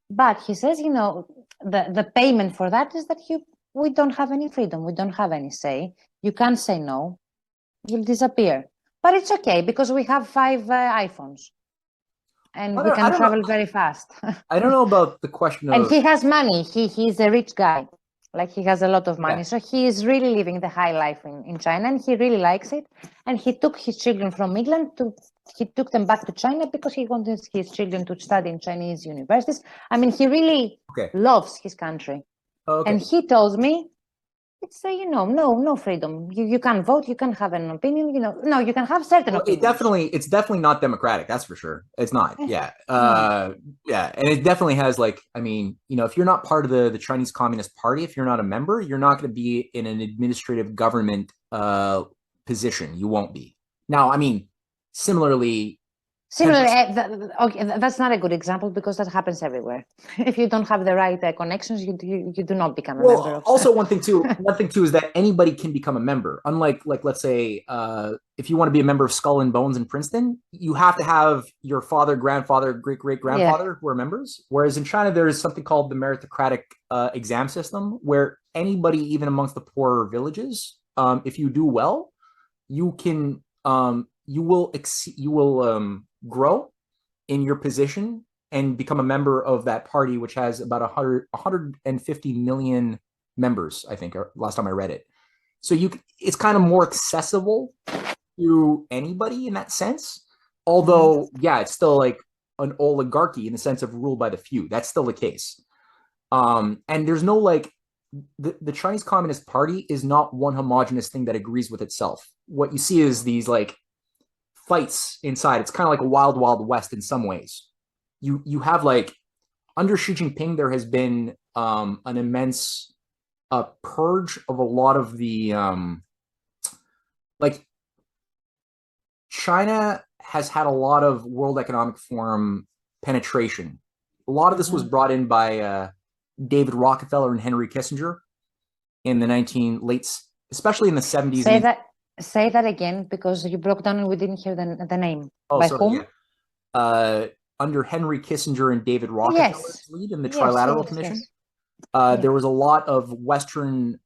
S1: But he says, the payment for that is that we don't have any freedom. We don't have any say. You can't say no. You'll disappear. But it's okay because we have 5 iPhones. And we can travel very fast.
S3: I don't know about the question of...
S1: And he has money. He's a rich guy. Like, he has a lot of money. Yeah. So he is really living the high life in China, and he really likes it. And he took his children from England he took them back to China because he wanted his children to study in Chinese universities. I mean, he really loves his country. Okay. And he told me, it's no freedom. You can't vote. You can have an opinion. No, you can have certain opinions.
S3: It's definitely not democratic. That's for sure. It's not. Yeah. Yeah. And it definitely has if you're not part of the Chinese Communist Party, if you're not a member, you're not going to be in an administrative government position. You won't be. Now, similarly,
S1: that's not a good example because that happens everywhere. If you don't have the right connections, you do not become a member.
S3: Also, one thing too is that anybody can become a member. Unlike, let's say, if you want to be a member of Skull and Bones in Princeton, you have to have your father, grandfather, great-great-grandfather who are members. Whereas in China, there is something called the meritocratic exam system, where anybody, even amongst the poorer villages, if you do well, you can you will grow in your position and become a member of that party, which has about 150 million members, I think, last time I read it. So it's kind of more accessible to anybody in that sense. Although, it's still like an oligarchy in the sense of ruled by the few. That's still the case. And there's no the Chinese Communist Party is not one homogenous thing that agrees with itself. What you see is these fights inside. It's kind of like a wild, wild west in some ways. You have under Xi Jinping, there has been an immense purge of a lot of the China has had a lot of World Economic Forum penetration. A lot of this was brought in by David Rockefeller and Henry Kissinger in the especially in the 70s.
S1: Say that again, because you broke down and we didn't hear the name.
S3: Oh, by whom? Yeah. Under Henry Kissinger and David Rockefeller's lead in the Trilateral Commission, there was a lot of Western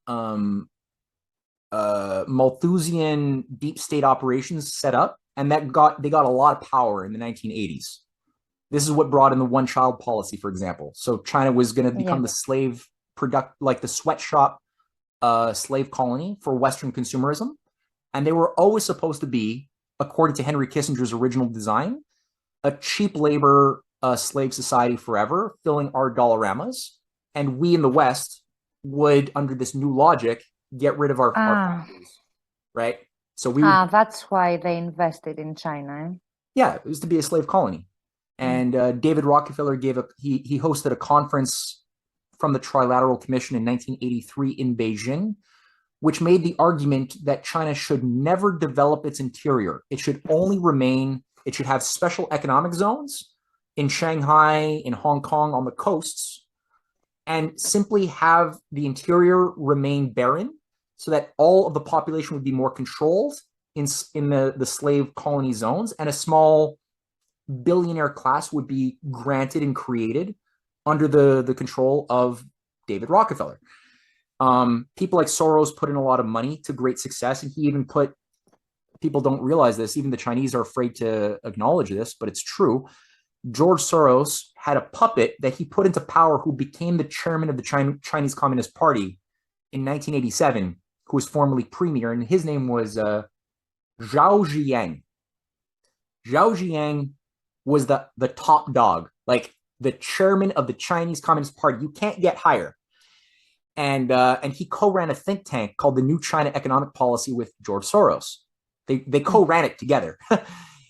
S3: Malthusian deep state operations set up, and they got a lot of power in the 1980s. This is what brought in the one-child policy, for example. So China was going to become the slave the sweatshop slave colony for Western consumerism. And they were always supposed to be, according to Henry Kissinger's original design, a cheap labor slave society forever, filling our dollaramas. And we in the West would, under this new logic, get rid of our factories, right? So
S1: that's why they invested in China.
S3: Yeah, it was to be a slave colony. And David Rockefeller he hosted a conference from the Trilateral Commission in 1983 in Beijing, which made the argument that China should never develop its interior. It should have special economic zones in Shanghai, in Hong Kong, on the coasts, and simply have the interior remain barren so that all of the population would be more controlled in the slave colony zones, and a small billionaire class would be granted and created under the control of David Rockefeller. People like Soros put in a lot of money to great success, and he even people don't realize this, even the Chinese are afraid to acknowledge this, but it's true. George Soros had a puppet that he put into power who became the chairman of the Chinese Communist Party in 1987, who was formerly premier, and his name was Zhao Ziyang. Zhao Ziyang was the top dog, like the chairman of the Chinese Communist Party. You can't get higher. And he co-ran a think tank called the New China Economic Policy with George Soros. They co-ran it together.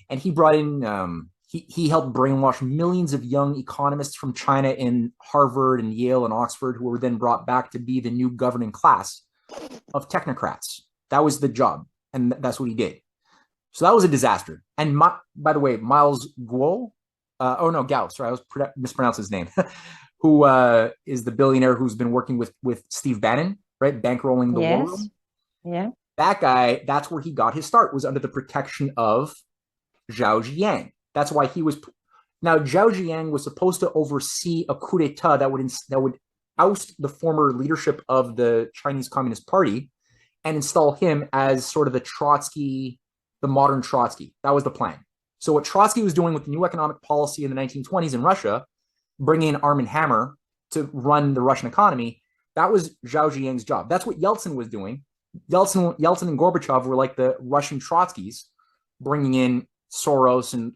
S3: And he brought in, he helped brainwash millions of young economists from China in Harvard and Yale and Oxford, who were then brought back to be the new governing class of technocrats. That was the job. And that's what he did. So that was a disaster. And by the way, Miles Guo, Gao, sorry, I was mispronounced his name, who is the billionaire who's been working with Steve Bannon, right? Bankrolling the war room.
S1: Yeah.
S3: That guy, that's where he got his start, was under the protection of Zhao Ziyang. That's why he was. Now, Zhao Ziyang was supposed to oversee a coup d'etat that would oust the former leadership of the Chinese Communist Party and install him as sort of the modern Trotsky. That was the plan. So what Trotsky was doing with the new economic policy in the 1920s in Russia, bringing in Arm and Hammer to run the Russian economy, that was Zhao Ziyang's job. That's what Yeltsin was doing. Yeltsin and Gorbachev were like the Russian Trotskys, bringing in Soros and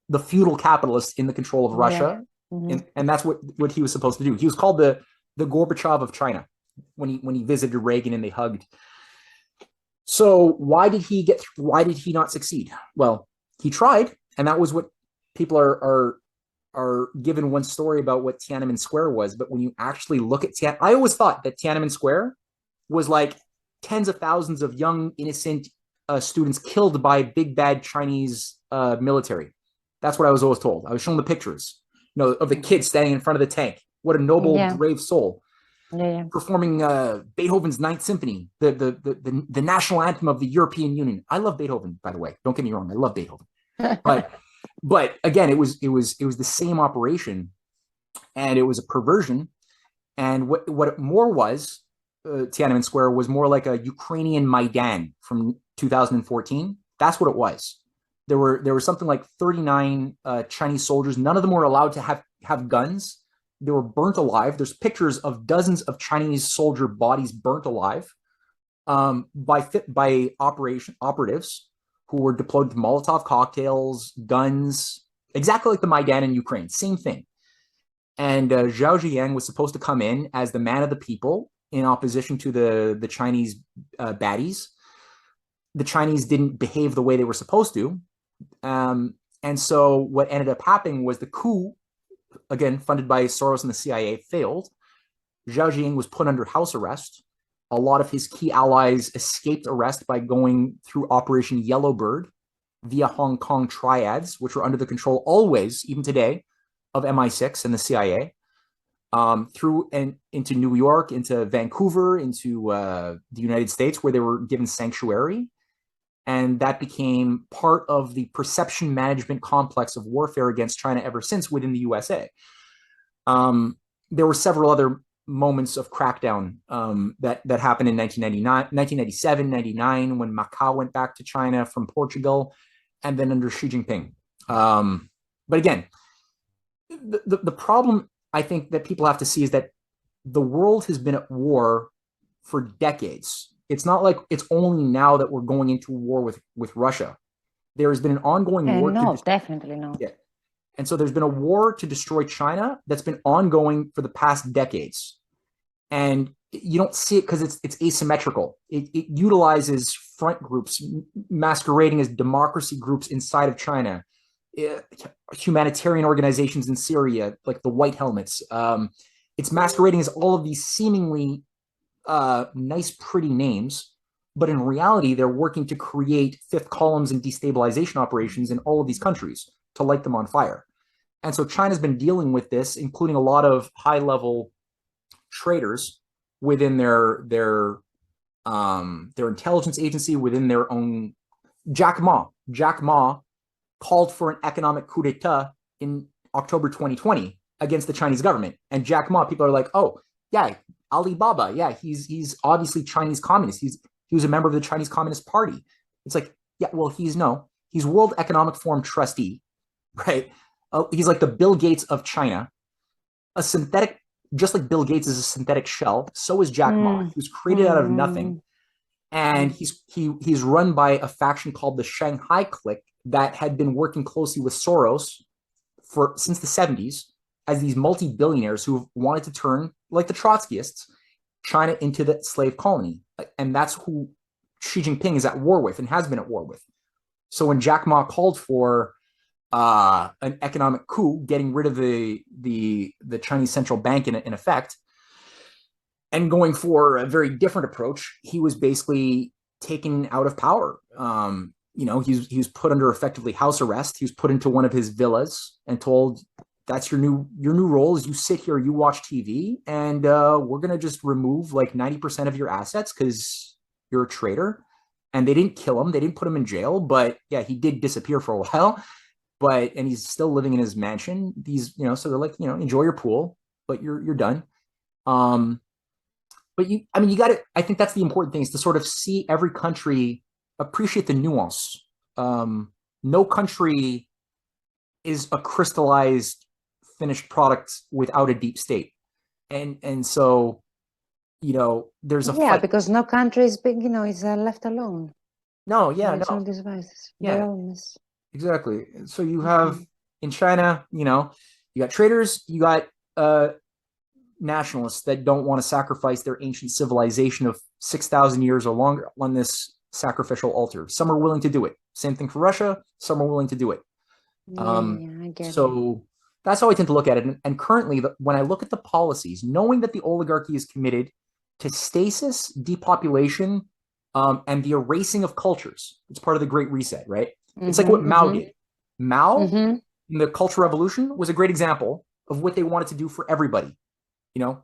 S3: the feudal capitalists in the control of Russia. Yeah. Mm-hmm. And that's what he was supposed to do. He was called the Gorbachev of China when he visited Reagan and they hugged. So why did he not succeed? Well, he tried, and that was what people are given one story about what Tiananmen Square was. But when you actually look at I always thought that Tiananmen Square was like tens of thousands of young, innocent students killed by big bad Chinese military. That's what I was always told. I was shown the pictures, of the kids standing in front of the tank. What a noble, brave soul. Yeah. Performing Beethoven's Ninth Symphony, the national anthem of the European Union. I love Beethoven, by the way. Don't get me wrong. I love Beethoven. But again, it was the same operation, and it was a perversion. And what it more was, Tiananmen Square was more like a Ukrainian Maidan from 2014. That's what it was. There were something like 39 Chinese soldiers. None of them were allowed to have guns. They were burnt alive. There's pictures of dozens of Chinese soldier bodies burnt alive by operatives who were deployed with Molotov cocktails, guns, exactly like the Maidan in Ukraine. Same thing. And Zhao Ziyang was supposed to come in as the man of the people in opposition to the Chinese baddies. The Chinese didn't behave the way they were supposed to. And so what ended up happening was the coup, again, funded by Soros and the CIA, failed. Zhao Ziyang was put under house arrest. A lot of his key allies escaped arrest by going through Operation Yellowbird via Hong Kong triads, which were under the control always, even today, of MI6 and the CIA, through and into New York, into Vancouver, into the United States, where they were given sanctuary. And that became part of the perception management complex of warfare against China ever since within the USA. There were several other moments of crackdown that happened in 1997, 99, when Macau went back to China from Portugal, and then under Xi Jinping. But again, the problem I think that people have to see is that the world has been at war for decades. It's not like it's only now that we're going into war with Russia. There has been an ongoing war.
S1: No, definitely not.
S3: Yeah. And so there's been a war to destroy China that's been ongoing for the past decades. And you don't see it because it's asymmetrical. It utilizes front groups masquerading as democracy groups inside of China, humanitarian organizations in Syria, like the White Helmets. It's masquerading as all of these seemingly nice, pretty names, but in reality, they're working to create fifth columns and destabilization operations in all of these countries to light them on fire. And so China's been dealing with this, including a lot of high-level traitors within their intelligence agency, within their own. Jack Ma called for an economic coup d'etat in October 2020 against the Chinese government. And Jack Ma, people are like, oh, yeah, Alibaba, yeah, he's obviously Chinese communist. He was a member of the Chinese Communist Party. It's like, yeah, well, he's World Economic Forum trustee, right? He's like the Bill Gates of China, a synthetic, just like Bill Gates is a synthetic shell. So is Jack Ma. He was created out of nothing, and he's run by a faction called the Shanghai Clique that had been working closely with Soros since the 70s as these multi-billionaires who wanted to turn, like the Trotskyists, China into the slave colony. And that's who Xi Jinping is at war with and has been at war with. So when Jack Ma called for an economic coup, getting rid of the Chinese central bank in effect, and going for a very different approach, he was basically taken out of power. He was put under effectively house arrest. He was put into one of his villas and told, that's your new role is you sit here, you watch TV, and we're going to just remove like 90% of your assets because you're a traitor. And they didn't kill him. They didn't put him in jail. But yeah, he did disappear for a while. And he's still living in his mansion. So they're like, enjoy your pool, but you're done. But you got to, I think that's the important thing, is to sort of see every country, appreciate the nuance. No country is a crystallized finished product without a deep state. And so, there's a fight.
S1: Because no country is big, is left alone.
S3: No, yeah,
S1: no.
S3: no.
S1: Devices.
S3: Yeah, exactly. So you have in China, you got traitors, you got nationalists that don't want to sacrifice their ancient civilization of 6,000 years or longer on this sacrificial altar. Some are willing to do it. Same thing for Russia. Some are willing to do it.
S1: I get
S3: so that's how I tend to look at it. And currently, when I look at the policies, knowing that the oligarchy is committed to stasis, depopulation, and the erasing of cultures, it's part of the Great Reset, right? It's like what Mao did. Mao, in the Cultural Revolution, was a great example of what they wanted to do for everybody.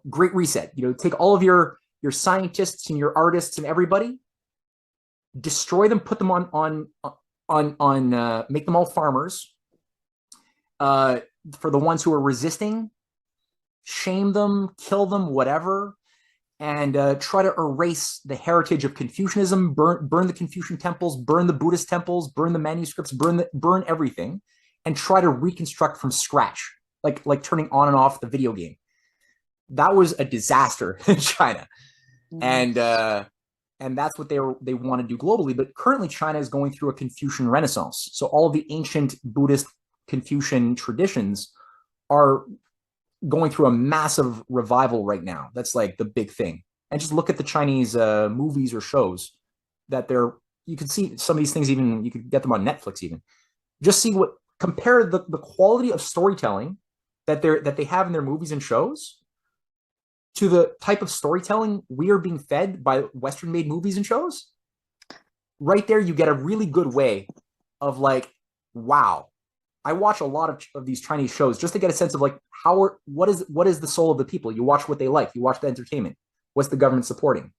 S3: Great Reset. Take all of your scientists and your artists and everybody, destroy them, put them on make them all farmers. For the ones who are resisting, shame them, kill them, whatever, and try to erase the heritage of Confucianism, burn the Confucian temples, burn the Buddhist temples, burn the manuscripts, burn everything, and try to reconstruct from scratch, like turning on and off the video game. That was a disaster in China, and that's what they want to do globally. But currently, China is going through a Confucian renaissance. So all of the ancient Buddhist Confucian traditions are going through a massive revival right now. That's like the big thing. And just look at the Chinese movies or shows that you can see some of these things, even you could get them on Netflix even. Just see compare the quality of storytelling that they have in their movies and shows to the type of storytelling we are being fed by Western made movies and shows. Right there, you get a really good way of like, wow. I watch a lot of these Chinese shows just to get a sense of like what is the soul of the people. You watch what they like. You watch the entertainment. What's the government supporting?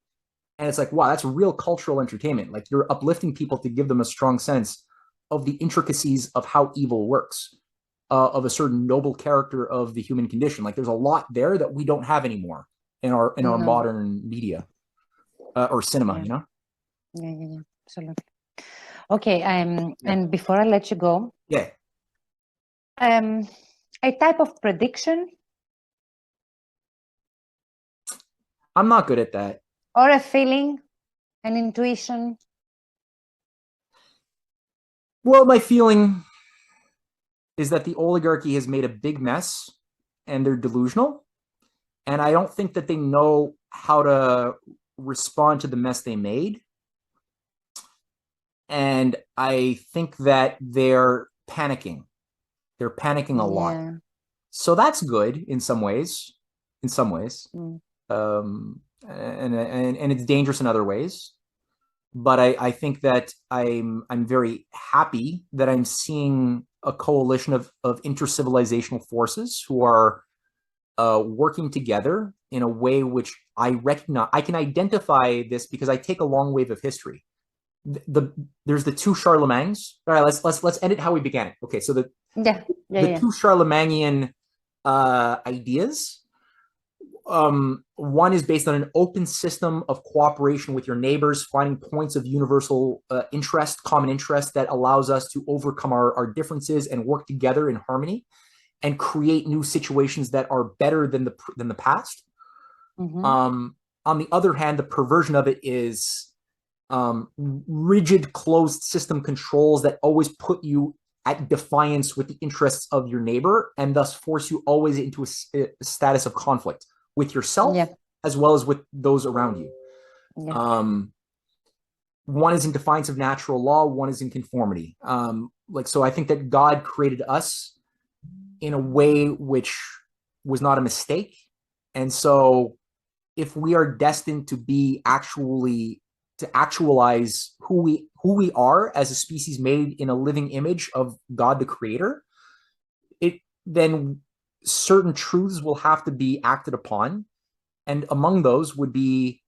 S3: And it's like, wow, that's real cultural entertainment. Like you're uplifting people to give them a strong sense of the intricacies of how evil works, of a certain noble character of the human condition. Like there's a lot there that we don't have anymore in our modern media or cinema.
S1: Yeah, absolutely. Okay, and before I let you go, a type of prediction.
S3: I'm not good at that.
S1: Or a feeling, an intuition.
S3: Well, my feeling is that the oligarchy has made a big mess and they're delusional. And I don't think that they know how to respond to the mess they made. And I think that they're panicking. They're panicking a lot. So that's good in some ways. And it's dangerous in other ways. But I think that I'm very happy that I'm seeing a coalition of intercivilizational forces who are working together in a way which I recognize. I can identify this because I take a long wave of history. There's the two Charlemagnes. All right, let's end it how we began it. Okay, so the two Charlemagnean ideas. one is based on an open system of cooperation with your neighbors, finding points of universal interest, common interest that allows us to overcome our differences and work together in harmony and create new situations that are better than the past. On the other hand, the perversion of it is rigid, closed system controls that always put you at defiance with the interests of your neighbor and thus force you always into a status of conflict with yourself as well as with those around you. One is in defiance of natural law, one is in conformity. So I think that God created us in a way which was not a mistake. And so if we are destined to be actualize who we are as a species made in a living image of God the Creator, then certain truths will have to be acted upon. And among those would be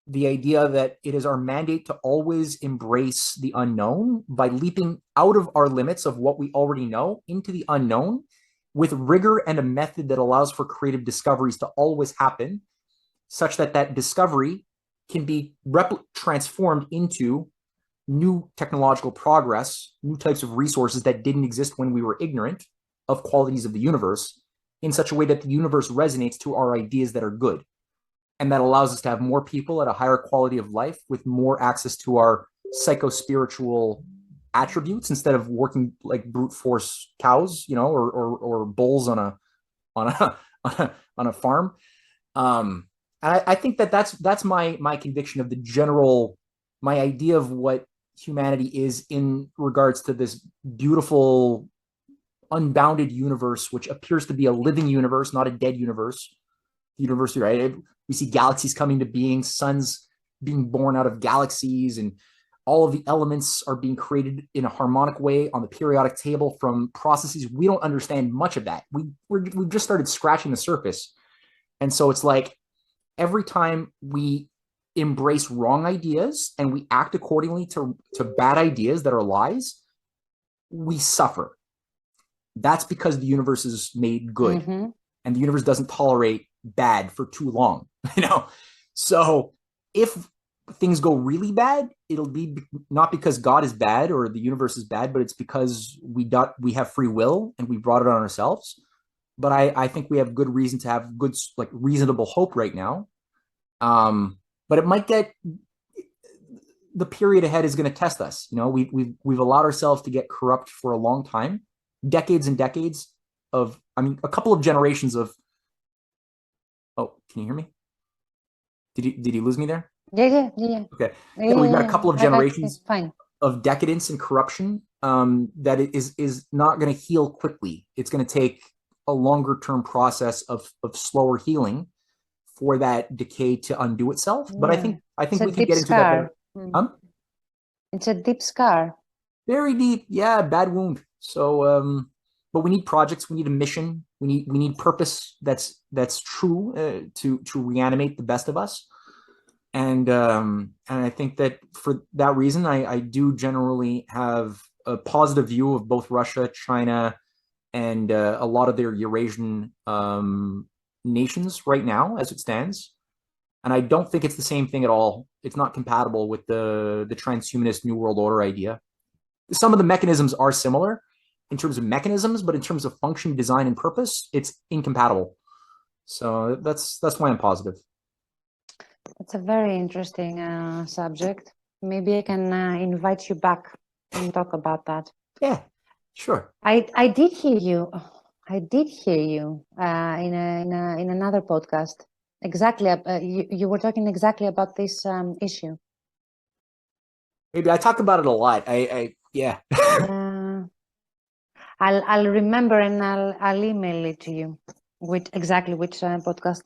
S3: the idea that it is our mandate to always embrace the unknown by leaping out of our limits of what we already know into the unknown with rigor and a method that allows for creative discoveries to always happen, such that that discovery can be transformed into new technological progress, new types of resources that didn't exist when we were ignorant of qualities of the universe, in such a way that the universe resonates to our ideas that are good. And that allows us to have more people at a higher quality of life with more access to our psycho-spiritual attributes instead of working like brute force cows, or bulls on a farm. And I think that's my conviction of the general, my idea of what humanity is in regards to this beautiful, unbounded universe, which appears to be a living universe, not a dead universe. Universe, right? We see galaxies coming to being, suns being born out of galaxies, and all of the elements are being created in a harmonic way on the periodic table from processes. We don't understand much of that. We've just started scratching the surface. And so it's like every time we embrace wrong ideas and we act accordingly to bad ideas that are lies, we suffer. That's because the universe is made good, and the universe doesn't tolerate bad for too long, So if things go really bad, it'll be not because God is bad or the universe is bad, but it's because we have free will and we brought it on ourselves. But I think we have good reason to have good, like, reasonable hope right now. But it might get, the period ahead is going to test us. We've allowed ourselves to get corrupt for a long time, decades and decades of, a couple of generations of. Oh, can you hear me? Did you lose me there?
S1: Yeah.
S3: Okay. We've got a couple of generations of decadence and corruption that is not going to heal quickly. It's going to take a longer term process of slower healing for that decay to undo itself. But I think we can get into that.
S1: It's a deep scar. Very
S3: deep. Yeah, bad wound. So but we need projects, we need a mission, we need purpose that's true to reanimate the best of us. And I think that for that reason, I do generally have a positive view of both Russia, China, and a lot of their Eurasian nations right now as it stands. And I don't think it's the same thing at all. It's not compatible with the transhumanist New World Order idea. Some of the mechanisms are similar in terms of mechanisms, but in terms of function, design, and purpose, it's incompatible. So that's why I'm positive.
S1: It's a very interesting subject. Maybe I can invite you back and talk about that.
S3: Yeah, sure.
S1: I did hear you. In another podcast. Exactly, you were talking exactly about this issue.
S3: Maybe I talk about it a lot. Yeah.
S1: I'll remember and I'll email it to you with exactly which podcast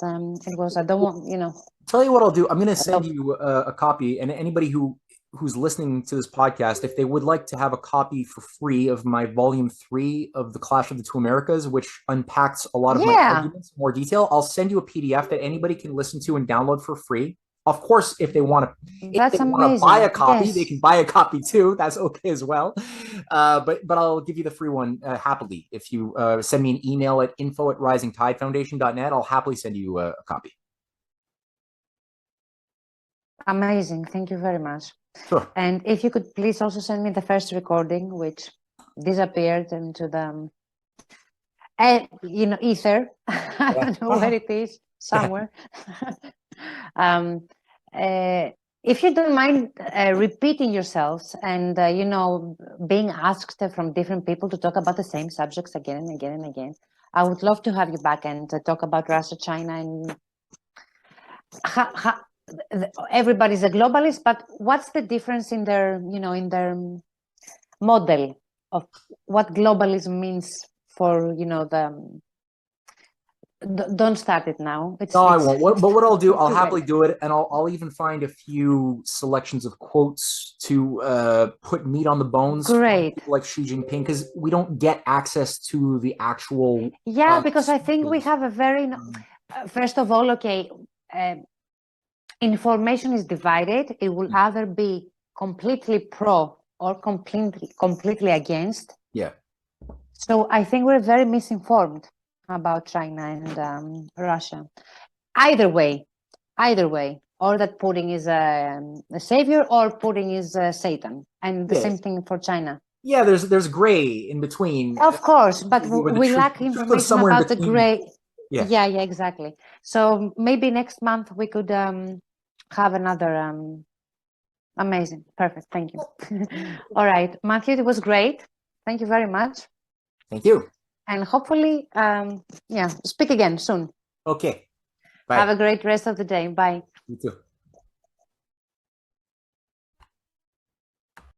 S1: it was. I don't want,
S3: Tell you what I'll do. I'm going to send you a copy, and anybody who's listening to this podcast, if they would like to have a copy for free of my volume 3 of The Clash of the Two Americas, which unpacks a lot of my arguments in more detail, I'll send you a PDF that anybody can listen to and download for free. Of course, if they want to buy a copy, they can buy a copy too. That's okay as well. But I'll give you the free one happily. If you send me an email at info@risingtidefoundation.net, I'll happily send you a copy.
S1: Amazing. Thank you very much.
S3: Sure.
S1: And if you could please also send me the first recording, which disappeared into the ether. I don't know where it is, somewhere. If you don't mind repeating yourselves and being asked from different people to talk about the same subjects again and again and again, I would love to have you back and talk about Russia, China, and everybody's a globalist, but what's the difference in their model of what globalism means for don't start it now.
S3: No, I won't. But what I'll do, I'll happily do it, and I'll even find a few selections of quotes to put meat on the bones.
S1: Great.
S3: Like Xi Jinping, because we don't get access to the actual.
S1: Yeah, because I think we have a very. First of all, okay, information is divided. It will either be completely pro or completely against.
S3: Yeah.
S1: So I think we're very misinformed about China and Russia. Either way, or that Putin is a savior or Putin is Satan, and the same thing for China.
S3: Yeah, there's gray in between.
S1: Of course, but we lack information about the gray. Yeah, exactly. So maybe next month we could have another amazing, perfect. Thank you. All right, Matthew, it was great. Thank you very much.
S3: Thank you.
S1: And hopefully, speak again soon.
S3: Okay. Bye.
S1: Have a great rest of the day. Bye.
S3: You too.